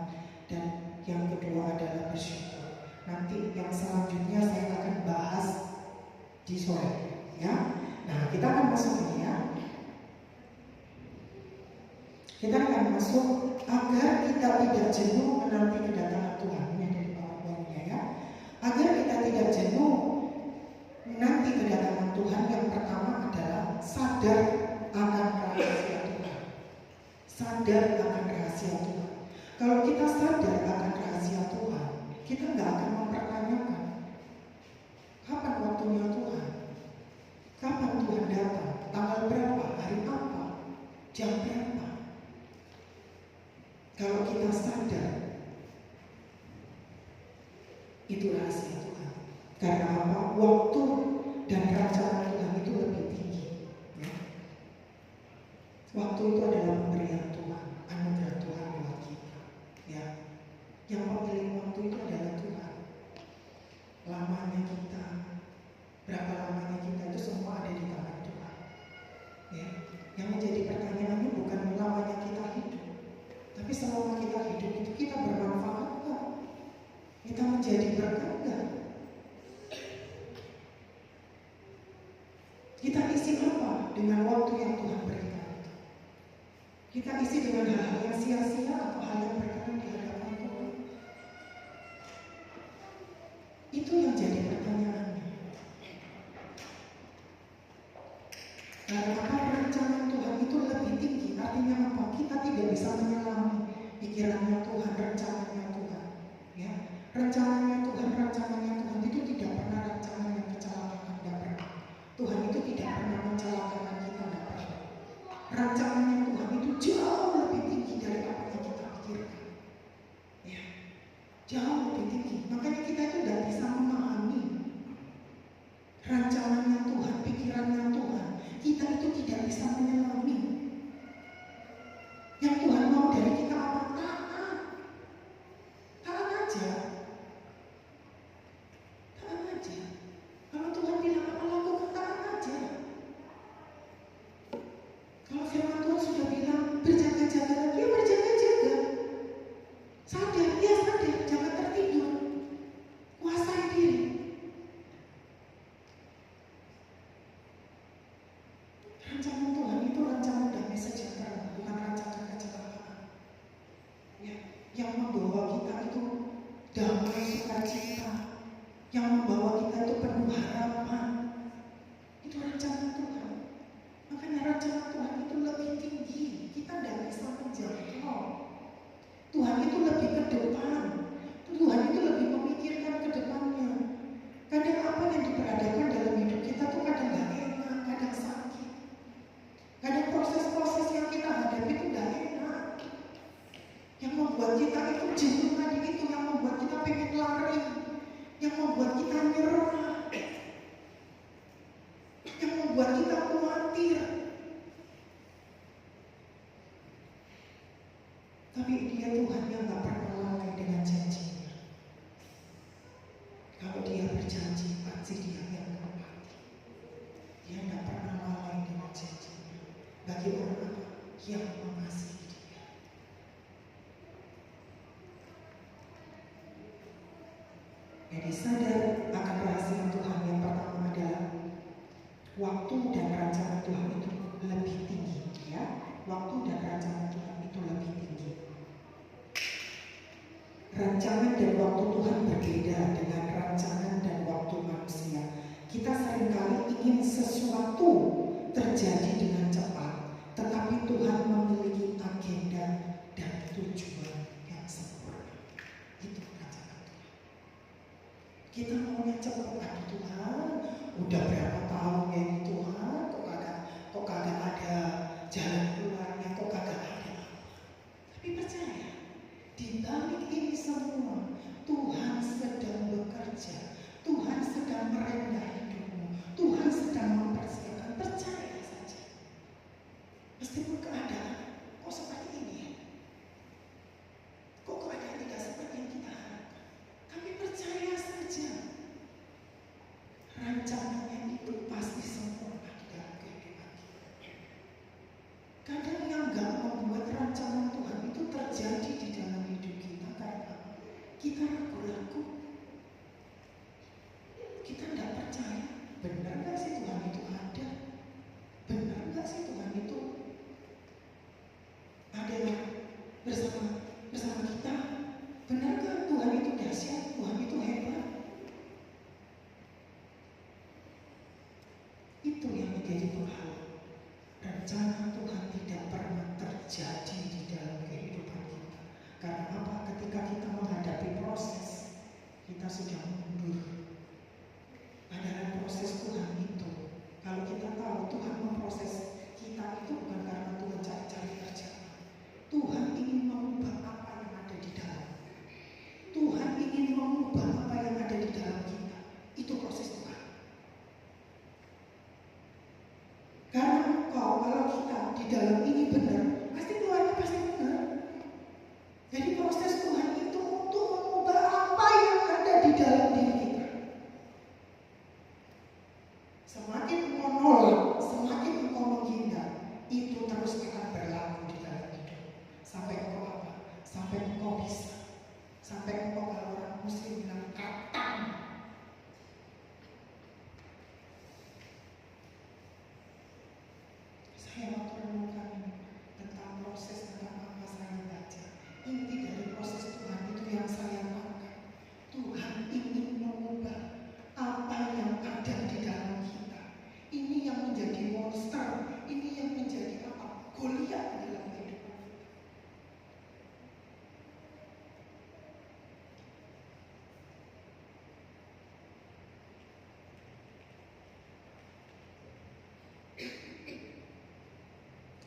dan yang kedua adalah bersyukur. Nanti yang selanjutnya saya akan bahas di sore ya. Nah, kita akan masuk ini ya. Kita akan masuk agar kita tidak jenuh menanti kedatangan Tuhan. Ini dari PowerPoint-nya ya. Agar kita tidak jenuh menanti kedatangan Tuhan, yang pertama adalah sadar akan rahasia Tuhan. Sadar akan rahasia Tuhan. Kalau kita sadar akan rahasia Tuhan, kita nggak akan mempertanyakan kapan waktunya Tuhan, kapan Tuhan datang, tanggal berapa, hari apa, jam berapa. Kalau kita sadar, itu rahasia Tuhan. Karena apa? Waktu dan rencana Tuhan itu lebih tinggi ya. Waktu itu adalah pemberian Tuhan, anugerah Tuhan buat kita ya. Yang pemilik waktu itu adalah Tuhan. Lamanya kita, berapa lamanya kita, itu semua ada di tangan Tuhan ya. Yang menjadi pertanyaannya bukan lamanya kita hidup, tapi selama kita hidup itu kita bermanfaat nggak? Kita menjadi berkat nggak? Kita isi apa dengan waktu yang Tuhan berikan? Kita isi dengan hal-hal yang sia-sia atau hal yang berkenan di hadapan Tuhan? Itu yang jadi pertanyaannya. Karena apa? Perencanaan Tuhan itu lebih tinggi. Artinya apa? Kita tidak bisa menyelami pikirannya Tuhan, rencananya Tuhan ya. Rencananya Tuhan itu tidak pernah rencana yang kecelakaan, tidak pernah. Tuhan itu tidak pernah mencelakakan kita, tidak pernah. Rancangannya Tuhan itu jauh lebih tinggi dari apa yang kita pikirkan ya. Jauh lebih tinggi. Makanya kita itu tidak bisa memahami rancangannya Tuhan, pikirannya Tuhan. Kita itu tidak bisa menyelami. Yang Tuhan mau dari kita apa? Taat. Taat aja. Taat aja. Kalau Tuhan bilang apa, lakukan, taat aja. Kalau firman Tuhan sudah bilang berjaga-jaga, ya berjaga-jaga. Sadar, ya sadar, jangan tertidur. Kuasai diri. Rancangan Tuhan itu rancangan damai sejahtera, bukan rancangan kecelakaan. Ya, yang membawa kita itu damai sukacita, yang membawa kita itu penuh harapan. Itu rancangan Tuhan. Makanya rancangan Tuhan itu lebih tinggi. Kita tidak bisa menjangkau. Tuhan itu lebih ke depan. Tuhan itu lebih memikirkan ke depannya. Kadang apa yang diperadakan dalam hidup kita tuh kadang gak enak, kadang sakit. Kadang proses-proses yang kita hadapi itu gak enak. Yang membuat kita itu jenuh tadi itu, yang membuat kita pengen lari, yang membuat kita nyerah, yang membuat kita khawatir. Tapi Dia Tuhan yang gak pernah lalai dengan janjinya. Kalau Dia berjanji, pasti Dia yang menepati. Dia gak pernah lalai dengan janjinya. Bagi orang yang mengasihi Dia. Jadi sadar akan rahasia Tuhan. Yang pertama adalah waktu dan rancangan Tuhan itu lebih tinggi, ya. Waktu dan rancangan Tuhan itu lebih tinggi. Rancangan dan waktu Tuhan berbeda dengan rancangan dan waktu manusia. Kita seringkali ingin sesuatu terjadi dengan cepat, tetapi Tuhan memiliki agenda dan tujuan yang sempurna. Itu rancangan Tuhan. Kita maunya cepat, aduh Tuhan, udah berapa tahun ya ini Tuhan, kok kagak ada jalan keluarnya, kok kagak ada. Tapi percaya, di balik ini semua Tuhan sedang bekerja, Tuhan sedang merendah hidupmu, Tuhan sedang mempersiapkan. Percaya saja. Meskipun keadaan kok seperti ini ya, kok keadaan tidak seperti yang kita harapkan, tapi percaya saja, rancangannya itu pasti sempurna di dalam kehidupan kita. Kadang yang gak membuat rancangan Tuhan itu terjadi di dalam hidup kita karena kita ragu-ragu, kita tidak percaya. Benar gak sih Tuhan itu ada? Benar gak sih Tuhan itu ada bersama kita? Benar gak Tuhan itu dahsyat? Tuhan itu hebat? Itu yang menjadi penghalang. Rencana Tuhan tidak pernah terjadi di dalam kehidupan kita. Karena apa? Ketika kita menghadapi proses, kita sudah mundur. Padahal proses Tuhan itu, kalau kita tahu Tuhan memproses kita itu bukan karena Tuhan cari-cari kerjaan. Tuhan ingin mengubah apa yang ada di dalam. Tuhan ingin mengubah apa yang ada di dalam kita. Itu proses Tuhan. Karena kalau kita di dalam ini benar, pasti keluarnya pasti benar. Jadi proses Tuhan itu untuk mengubah apa yang ada di dalam diri kita. Semakin engkau nolak, semakin engkau menghindar, itu terus akan berlaku di dalam hidup. Sampai engkau apa? Sampai engkau bisa. Sampai engkau, kalau orang muslim bilang katang. Saya waktu renungkan tentang proses, tentang apa saya baca, inti dari proses Tuhan itu yang saya makan. Tuhan ingin mengubah apa yang ada di dalam kita. Ini yang menjadi monster, ini yang menjadi apa? Goliat dalam kehidupan.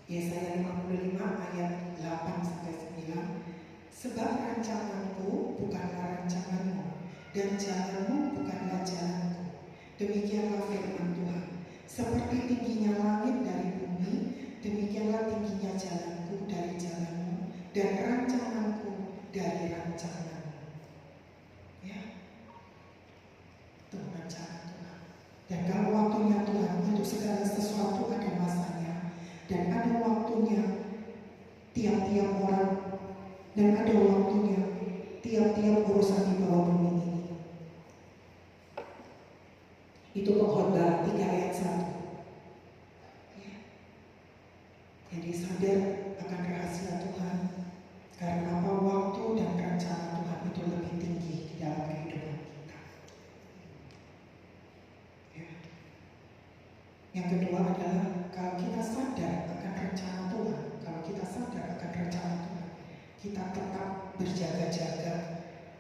Yesaya 55 ayat 8-9. Sebab rancanganku bukanlah rancanganmu, dan jalanmu bukanlah jalanku. Demikianlah firman Tuhan. Seperti tingginya langit dari bumi, demikianlah tingginya jalanku dari jalanmu, dan rancanganku dari rancanganmu. Ya, itu rancangan Tuhan. Dan kalau waktunya Tuhan, untuk segala sesuatu ada masanya, dan ada waktunya tiap-tiap orang, dan ada waktunya tiap-tiap urusan di bawah bumi ini. Itu Pengkhotbah 3 ayat 1. Ya. Jadi sadar akan rahasia Tuhan, karena apa? Waktu dan rencana Tuhan itu lebih tinggi di dalam kehidupan kita. Ya. Yang kedua adalah kalau kita sadar akan rencana Tuhan, kalau kita sadar akan rencana Tuhan, kita tetap berjaga-jaga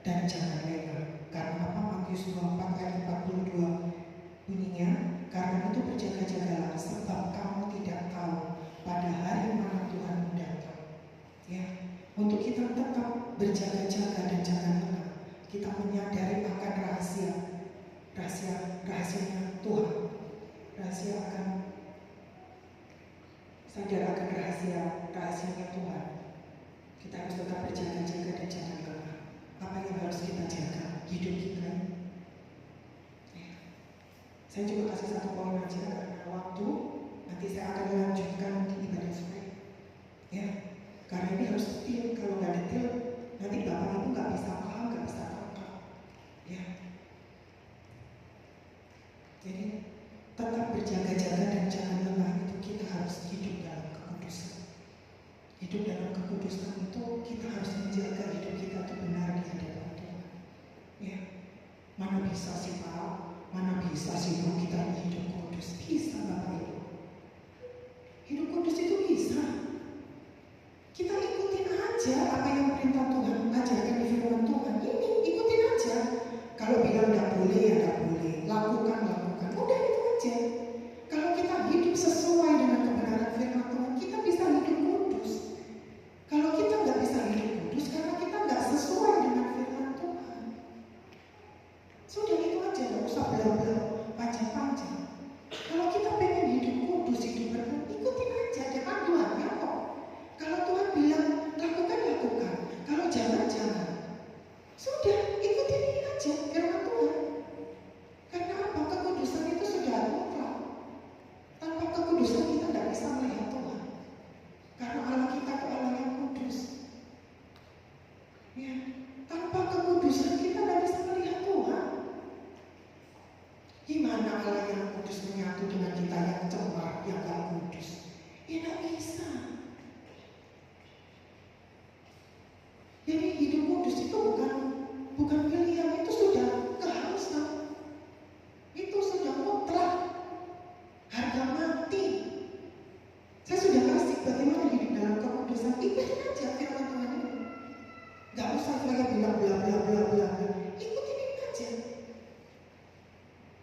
dan jangan lengah. Karena apa? Matius 24 ayat 42 bunyinya, karena itu berjaga-jagalah, sebab kamu tidak tahu pada hari mana Tuhan datang. Ya, untuk kita tetap berjaga-jaga dan jangan lengah, kita menyadari akan rahasianya Tuhan, rahasia akan sadar akan rahasianya Tuhan. Kita harus tetap berjaga-jaga dan jangan lengah. Apa yang harus kita jaga? Hidup kita. Ya. Saya juga kasih satu poin aja karena waktu. Nanti saya akan melanjutkan di ibadah sore. Ya, karena ini harus detail. Kalau nggak detail, nanti bapak ibu nggak bisa paham, nggak bisa tangkap. Ya. Jadi tetap berjaga-jaga dan jangan lengah, itu kita harus hidup. bisa sih Bu kita hidup kudus? Bisa Bapak Ibu. Hidup kudus itu bisa. Kita ikutin aja apa yang perintah Tuhan ajarkan di firman Tuhan. Ini ikutin aja. Kalau bilang tidak boleh ya tidak boleh. Lakukan. Udah itu aja. Kalau kita hidup sesuai dengan kebenaran firman Tuhan, kita bisa hidup kudus. Kalau kita nggak bisa hidup kudus karena kita nggak sesuai dengan firman Tuhan. Sudah itu aja, nggak usah bela-bela panjang-panjang. Kalau kita pengen hidup kudus, hidup berkat, ikutin aja. Ada panduannya kok. Kalau Tuhan bilang lakukan. Kalau jangan. Sudah, ikutin ini aja firman Tuhan. Karena apa? Kekudusan itu sudah mutlak. Tanpa kekudusan kita tidak bisa melihat Tuhan. Karena Allah kita itu Allah yang kudus. Ya, tanpa kekudusan kita tidak bisa melihat Tuhan. Gimana Allah yang kudus menyatu dengan kita yang cemar, yang gak kudus? Ya tidak bisa. Jadi hidup kudus itu bukan pilihan, itu sudah keharusan. Itu sudah mutlak. Harga mati. Saya sudah kasih bagaimana hidup dalam kekudusan. Ikutin aja firman Tuhan ini. Gak usah saya bilang bla bla bla bla. Ikutin ini aja.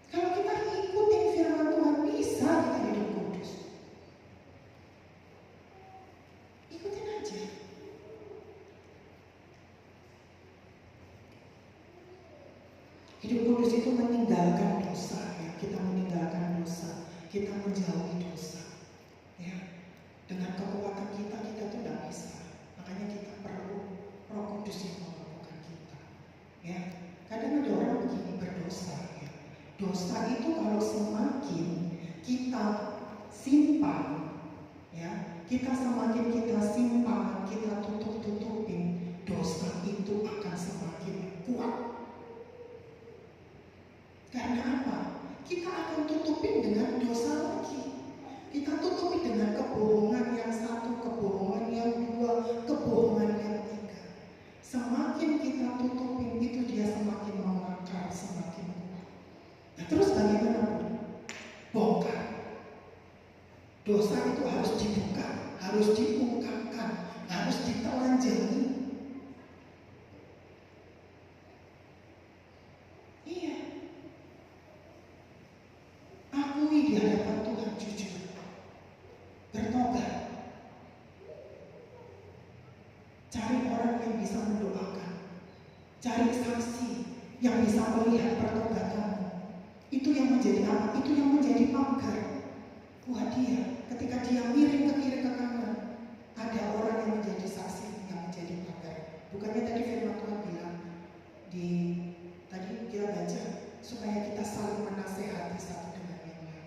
Kalau kita ikutin firman Tuhan, bisa kita hidup kudus. Ikutin aja. Hidup kudus itu meninggalkan dosa, ya. Kita meninggalkan dosa, kita menjauhi dosa, ya. Dengan kekuatan kita tuh tidak bisa. Makanya kita perlu Roh Kudus yang memampukan kita, ya. Kadang ada orang begini berdosa, ya. Dosa itu kalau semakin kita simpan, ya, semakin kita simpan, kita tutupin, dosa itu akan semakin kuat. Karena apa? Kita akan tutupin dengan dosa lagi. Kita tutupi dengan kebohongan yang satu, kebohongan yang dua, kebohongan yang tiga. Semakin kita tutupin itu dia semakin mengakar, semakin kuat. Nah terus bagaimana? Bongkar. Dosa itu harus dibuka, harus diungkapkan, harus ditelanjangi. Akui di hadapan Tuhan jujur, bertobat, cari orang yang bisa mendoakan, cari saksi yang bisa melihat pertobatanmu. Itu yang menjadi apa? Itu yang menjadi pagar buat dia. Ketika dia miring ke kiri ke kanan, ada orang yang menjadi saksi, yang menjadi pagar. Bukannya tadi firman Tuhan bilang tadi kita baca supaya kita saling menasehati satu dengan yang lain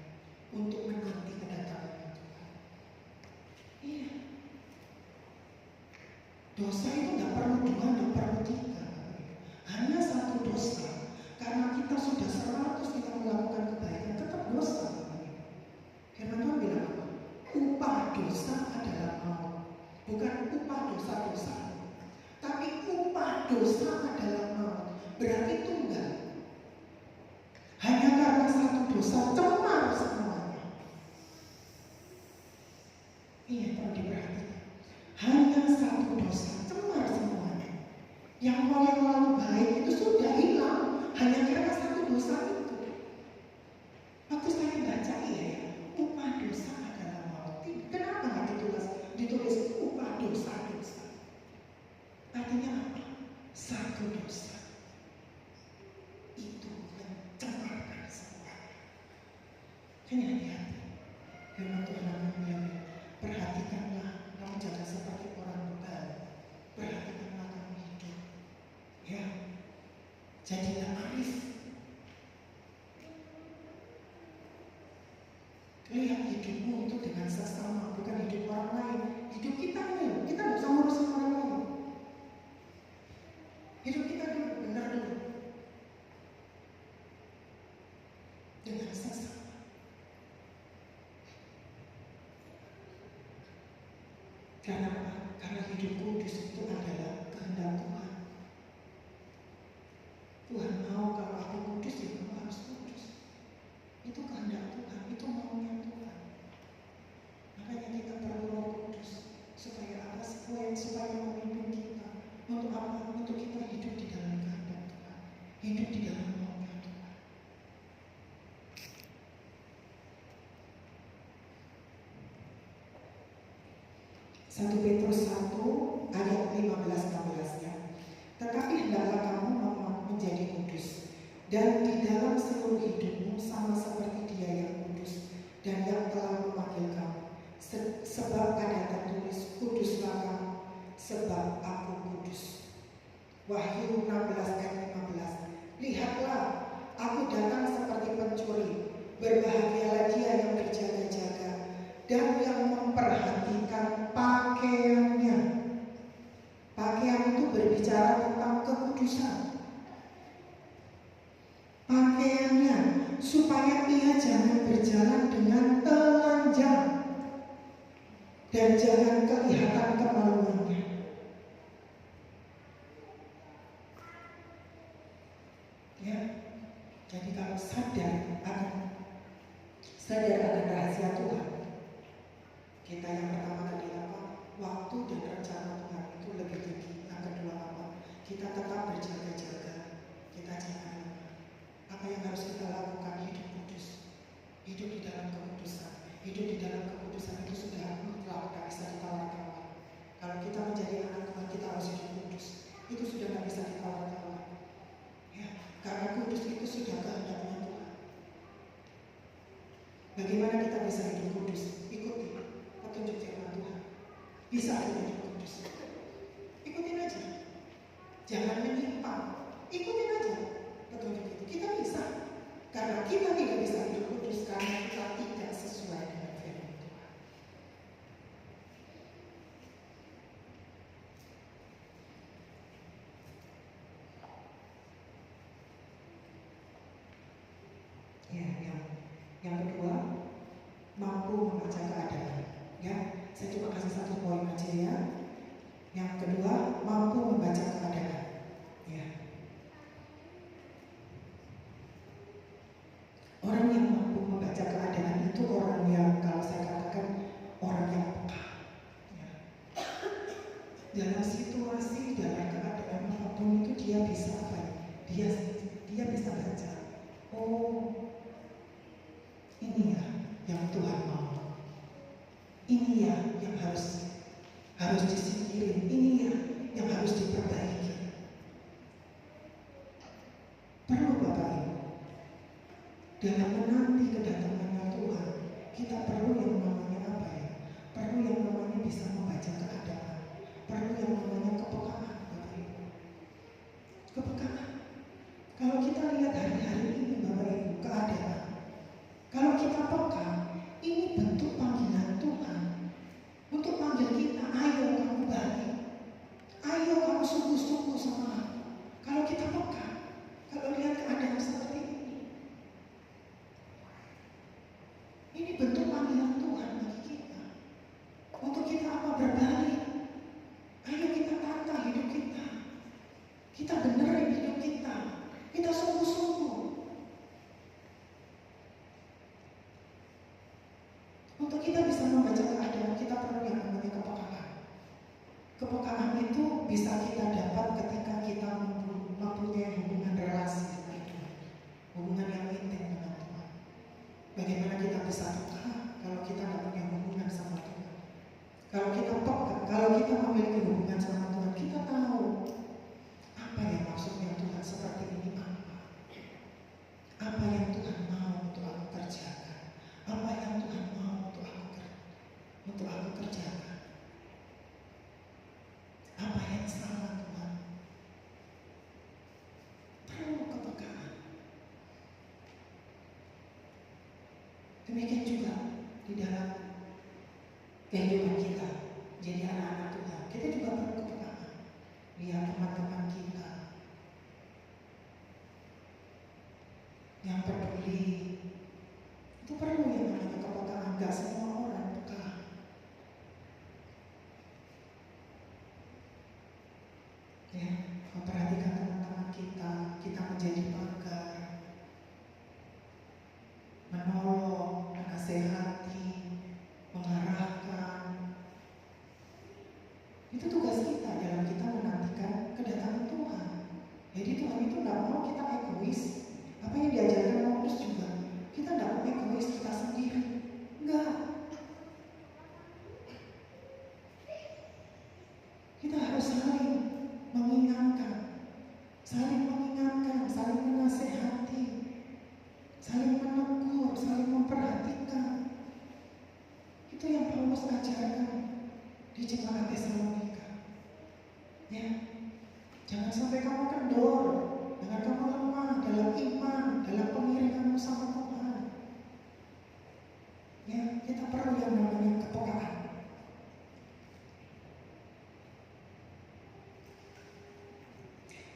untuk menanti kedatangan Tuhan. Iya. Dosa itu nggak perlu dua, nggak perlu tiga. Hanya satu dosa. Karena kita sudah 100 kita melakukan kebaikan, tetap dosa. Firman Tuhan bilang apa? Upah dosa adalah maut. Bukan upah dosa-dosa, tapi upah dosa adalah maut. Berarti tunggal. Hanya karena satu dosa cemar semuanya. Iya, perlu diperhatikan. Hanya satu dosa cemar semuanya. Yang lalu baik itu sudah hilang hanya karena satu dosa itu. Waktu saya baca upah dosa adalah maut. Kenapa nggak ditulis upah dosa? Artinya apa? Satu dosa itu mencemarkan semuanya. Hanya hati-hati. Firman Tuhan akan bilang, perhatikanlah, kamu jangan seperti orang bebal. Perhatikanlah kamu hidup. Ya, jadilah arif. Lihat hidupmu itu dengan sesama, bukan hidup orang lain. Hidup kita ini, kita nggak usah ngurusin orang lain. Hidup kita dulu, benar dulu. Dengan sesama. Karena apa? Karena hidup kudus itu adalah kehendak Tuhan. Tuhan mau kalau aku kudus, ya kamu harus kudus. Itu kehendak Tuhan, itu maunya Tuhan. Makanya kita perlu Roh Kudus supaya apa? Supaya memimpin kita. Untuk apa? Untuk kita hidup di dalam kehendak Tuhan, hidup di dalam maunya Tuhan. 1 Petrus 1 ayat 15-16-nya. Tetapi hendaklah kamu menjadi kudus, dan di dalam seluruh hidupmu sama seperti Dia yang kudus dan yang telah memanggil kamu. Sebab ada tertulis, kuduslah kamu, sebab aku kudus. Wahyu 16 ayat 15. Lihatlah, aku datang seperti pencuri. Berbahagialah dia yang berjaga-jaga dan yang memperhatikan pakaiannya. Pakaian itu berbicara tentang kekudusan. Pakaiannya, supaya ia jangan berjalan dengan telanjang dan jangan kelihatan kemaluannya. Ya, jadi kalau sadar akan rahasia Tuhan, kita yang pertama tadi apa? Waktu dan rencana Tuhan itu lebih tinggi. Yang kedua apa? Kita tetap berjaga-jaga. Kita jangan apa yang harus kita lakukan, hidup kudus, hidup di dalam kekudusan. Hidup di dalam kekudusan itu sudah mutlak, tidak bisa ditawar-tawar. Kalau kita menjadi anak Tuhan, kita harus hidup kudus. Itu sudah tidak bisa ditawar-tawar. Ya, karena kudus itu sudah kehendaknya Tuhan. Bagaimana kita bisa hidup kudus? Ikuti petunjuk firman Tuhan. Bisa kita hidup kudus. Ikutin aja. Jangan menyimpang. Ikutin aja petunjuk itu. Kita bisa. Karena kita tidak bisa hidup kudus karena kita tidak sesuai dengan firman Tuhan. Ya, yang kedua, mampu membaca keadaan. Ya, saya cuma kasih satu poin aja ya. Yang kedua, mampu membaca keadaan. Ya. Orang yang mampu membaca keadaan itu orang yang, kalau saya katakan, orang yang peka. Ya. Dalam situasi, dalam keadaan apapun itu dia bisa apa? Dia bisa baca. Oh, ini ya yang Tuhan mau. Ini ya yang harus disingkirin. Ini ya yang harus diperbaiki. Perlu Bapak Ibu, dalam menanti kedatangannya Tuhan, kita perlu yang namanya apa ya? Perlu yang namanya bisa membaca keadaan. Perlu yang namanya kepekaan, Bapak Ibu. Kepekaan. Kalau kita lihat hari-hari ini Bapak Ibu, keadaan. Kalau kita peka, ini bentuk panggilan Tuhan untuk panggil kita, ayo kamu balik, ayo kamu sungguh-sungguh sama aku. Kalau kita peka, kalau lihat keadaan seperti ini bentuk panggilan Tuhan bagi kita. Untuk kita apa? Berbalik. Ayo kita tata hidup kita. Kita benerin hidup kita. Kita sungguh-sungguh. Untuk kita bisa membaca keadaan, kita perlu yang namanya kepekaan. Kepekaan itu bisa kita dapat ketika kita mempunyai hubungan relasi dengan Tuhan, hubungan yang intim dengan Tuhan. Bagaimana kita bisa peka kalau kita tidak punya hubungan sama Tuhan? Kalau kita peka, kalau kita memiliki hubungan sama Tuhan, kita tahu apa yang maksudnya Tuhan seperti ini apa. Apa yang Tuhan mau untuk aku kerjakan? Apa yang Tuhan mau untuk aku kerjakan? Apa yang salah Tuhan? Perlu kepekaan. Demikian juga di dalam kehidupan kita jadi anak-anak Tuhan, kita juga perlu kepekaan. Lihat teman-teman kita yang peduli, itu perlu yang namanya kepekaan. Gak semua orang peka. Ya, memperhatikan teman-teman kita menjadi pagar, saling mengingatkan, saling menasehati, saling menegur, saling memperhatikan. Itu yang Paulus ajarkan di jemaat Tesalonika. Ya, jangan sampai kamu kendor, jangan kamu lemah dalam iman, dalam pengiringanmu sama Tuhan. Ya, kita perlu yang namanya kepekaan.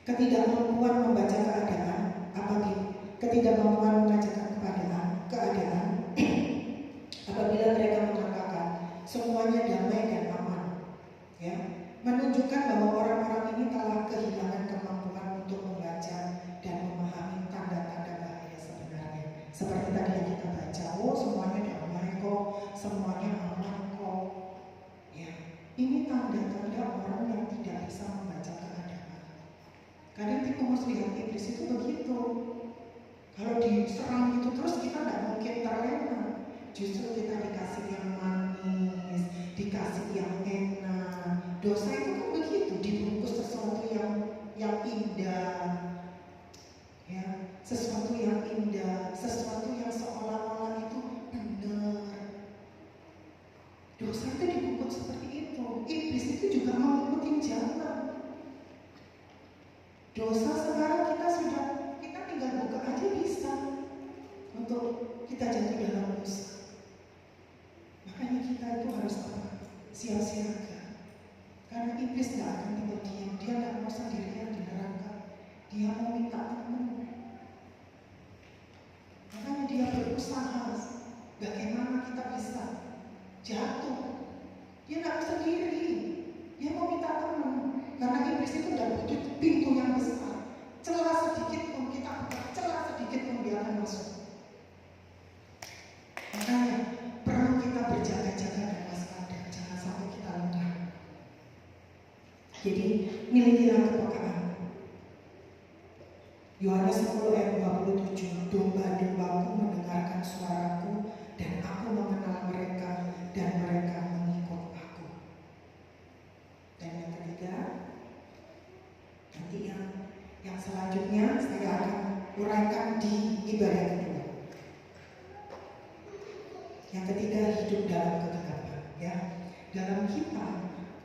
Ketidakmampuan membaca keadaan, ketidakmampuan membaca keadaan apabila mereka mengatakan semuanya damai dan aman, ya, menunjukkan bahwa orang-orang ini telah kehilangan kemampuan untuk membaca dan memahami tanda-tanda bahaya sebenarnya. Seperti tadi yang kita baca, oh semuanya damai kok, semuanya aman kok. Ya, ini tanda-tanda orang yang tidak bisa membaca keadaan. Kadang tipu muslihat iblis itu begitu. Kalau diserang itu terus kita tidak mungkin terlena. Justru kita dikasih yang manis, dikasih yang enak. Dosa itu kan begitu, dibungkus sesuatu yang indah, ya, sesuatu yang indah, sesuatu yang seolah-olah itu benar. Dosa itu dibungkus seperti itu. Iblis itu juga mau ikutin jalan. Dosa sekarang kita tinggal buka aja bisa untuk kita jatuh dalam dosa. Makanya kita itu harus apa? Siap siaga. Karena iblis tidak akan tinggal diam. Dia tidak mau sendirian di neraka. Dia mau minta teman. Makanya dia berusaha bagaimana kita bisa jatuh. Dia tidak sendiri. Dia mau minta teman. Karena iblis itu tidak butuh pintu yang besar. Celah sedikit pun kita buka, celah sedikit pun dia akan masuk. Makanya perlu kita berjaga-jaga dan waspada, jangan sampai kita lengah. Jadi milikilah kepekaan. Yohanes 10 ayat 27, domba-dombaku mendengarkan suaraku dan aku mengenal mereka dan mereka mengikut aku. Dan yang ketiga, nanti yang selanjutnya saya akan uraikan di ibadah kedua. Yang ketiga, hidup dalam kegelapan. Ya, dalam kita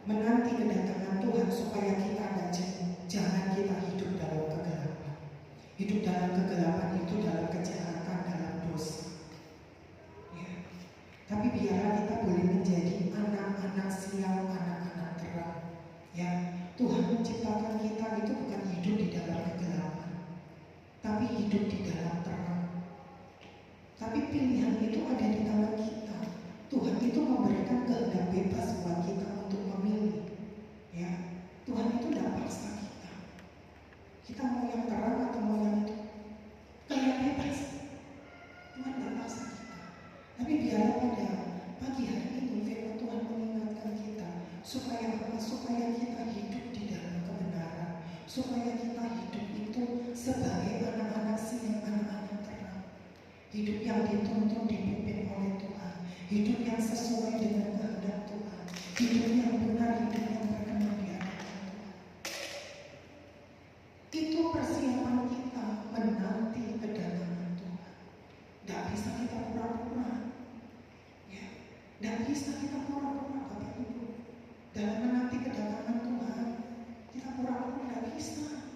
menanti kedatangan Tuhan supaya kita tidak jenuh, jangan kita hidup dalam kegelapan. Hidup dalam kegelapan itu dalam kejahatan, dalam dosa. Ya. Tapi biarlah kita boleh menjadi anak-anak siang, anak-anak terang. Ya, Tuhan menciptakan kita itu bukan hidup di dalam kegelapan, tapi hidup di dalam terang. Tapi pilihan itu ada di tangan kita. Tuhan itu memberikan kehendak bebas buat kita untuk memilih. Ya, Tuhan itu tidak paksa kita. Kita mau yang terang atau mau yang itu, kayak bebas. Tuhan tidak paksa kita. Tapi biarlah pada pagi hari ini firman Tuhan mengingatkan kita supaya apa? Supaya kita hidup di dalam kebenaran. Supaya kita hidup itu sebagai anak-anak siang, anak-anak terang. Hidup yang dituntun dipimpin oleh Tuhan. Hidup yang sesuai dengan kehendak Tuhan. Hidup yang benar, hidup yang berkenan di hadapan Tuhan. Itu persiapan kita menanti kedatangan Tuhan. Tidak bisa kita pura-pura. Ya, tidak bisa kita pura-pura, Bapak Ibu. Dalam menanti kedatangan Tuhan, kita pura-pura tidak bisa.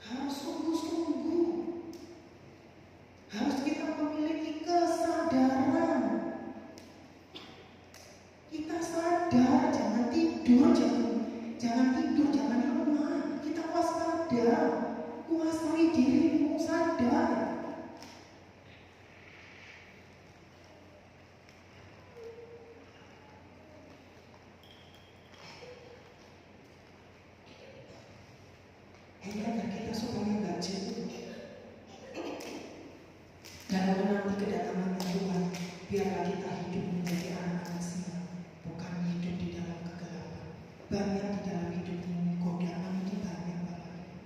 Harus sungguh-sungguh. Harus kita memiliki kesadaran. Kita sadar, jangan tidur, jangan lemah. Kita waspada, kuasai dirimu, sadar. Ini agar kita supaya nggak jenuh dalam menanti kedatangan Tuhan. Biarlah kita hidup menjadi anak-anak siang, bukan hidup di dalam kegelapan. Banyak di dalam hidup ini godaan itu banyak, Bapak Ibu.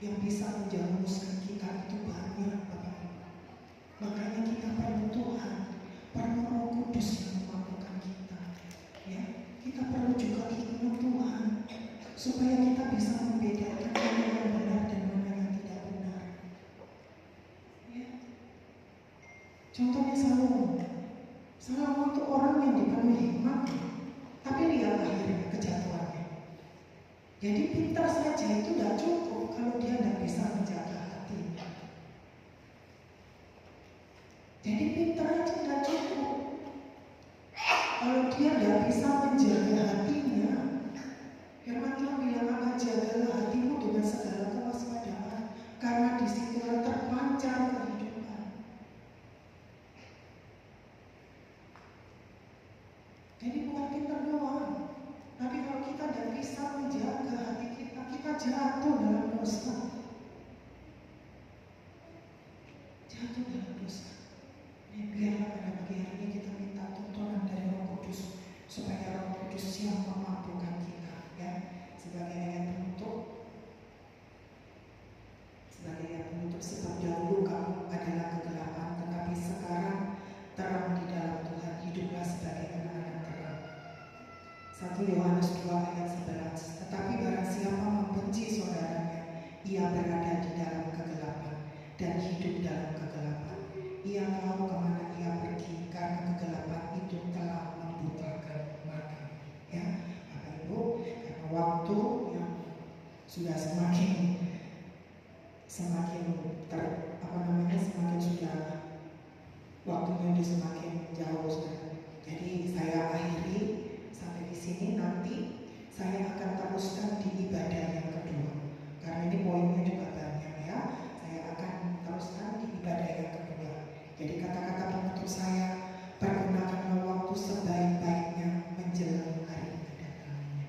Yang bisa menjerumuskan kita itu banyak, Bapak Ibu. Makanya kita perlu Tuhan, perlu Roh Kudus yang memampukan kita. Ya, kita perlu juga hikmat Tuhan supaya kita bisa membedakan mana yang benar dan mana yang tidak benar. Ya. Contohnya Salomo. Salomo itu orang yang dipenuhi hikmat, tapi lihat akhirnya kejatuhannya. Jadi pintar saja itu tidak cukup kalau dia tidak bisa menjaga hati. Jadi pintar aja tidak cukup kalau dia tidak bisa menjaga hatinya. Firman Tuhan bilang, akan jagalah hatimu dengan segala kewaspadaan, karena di situlah terpancar kehidupan. Jadi bukan pintar doang, tapi kalau kita tidak bisa menjaga hati kita, kita jatuh dalam dosa. Jatuh dalam dosa. Biarlah pada pagi hari ini kita minta tuntunan dari Roh Kudus, supaya Roh Kudus yang memampukan kita, ya. Sebagai ayat penutup, sebab dahulu kamu adalah kegelapan, tetapi sekarang terang di dalam Tuhan. Hiduplah sebagai anak-anak terang. 1 Yohanes 2 ayat 11. Tetapi barang siapa membenci saudaranya, ia berada di dalam kegelapan dan hidup dalam kegelapan. Ia tahu kemana ia pergi, karena kegelapan itu telah membutakan mata. Ya, Bapak Ibu, karena waktu yang sudah semakin semakin sudah waktunya sudah semakin jauh. Jadi saya akhiri sampai di sini. Nanti saya akan teruskan di ibadah yang kedua, karena ini poinnya juga banyak, ya. Saya akan teruskan di ibadah yang kedua. Jadi kata-kata penutup saya, pergunakanlah waktu sebaik-baiknya menjelang hari kedatangannya.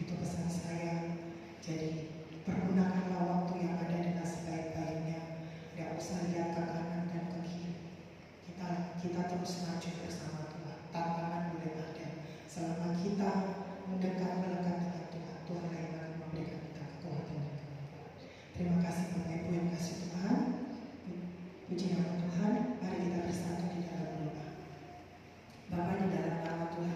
Itu pesan saya. Jadi pergunakanlah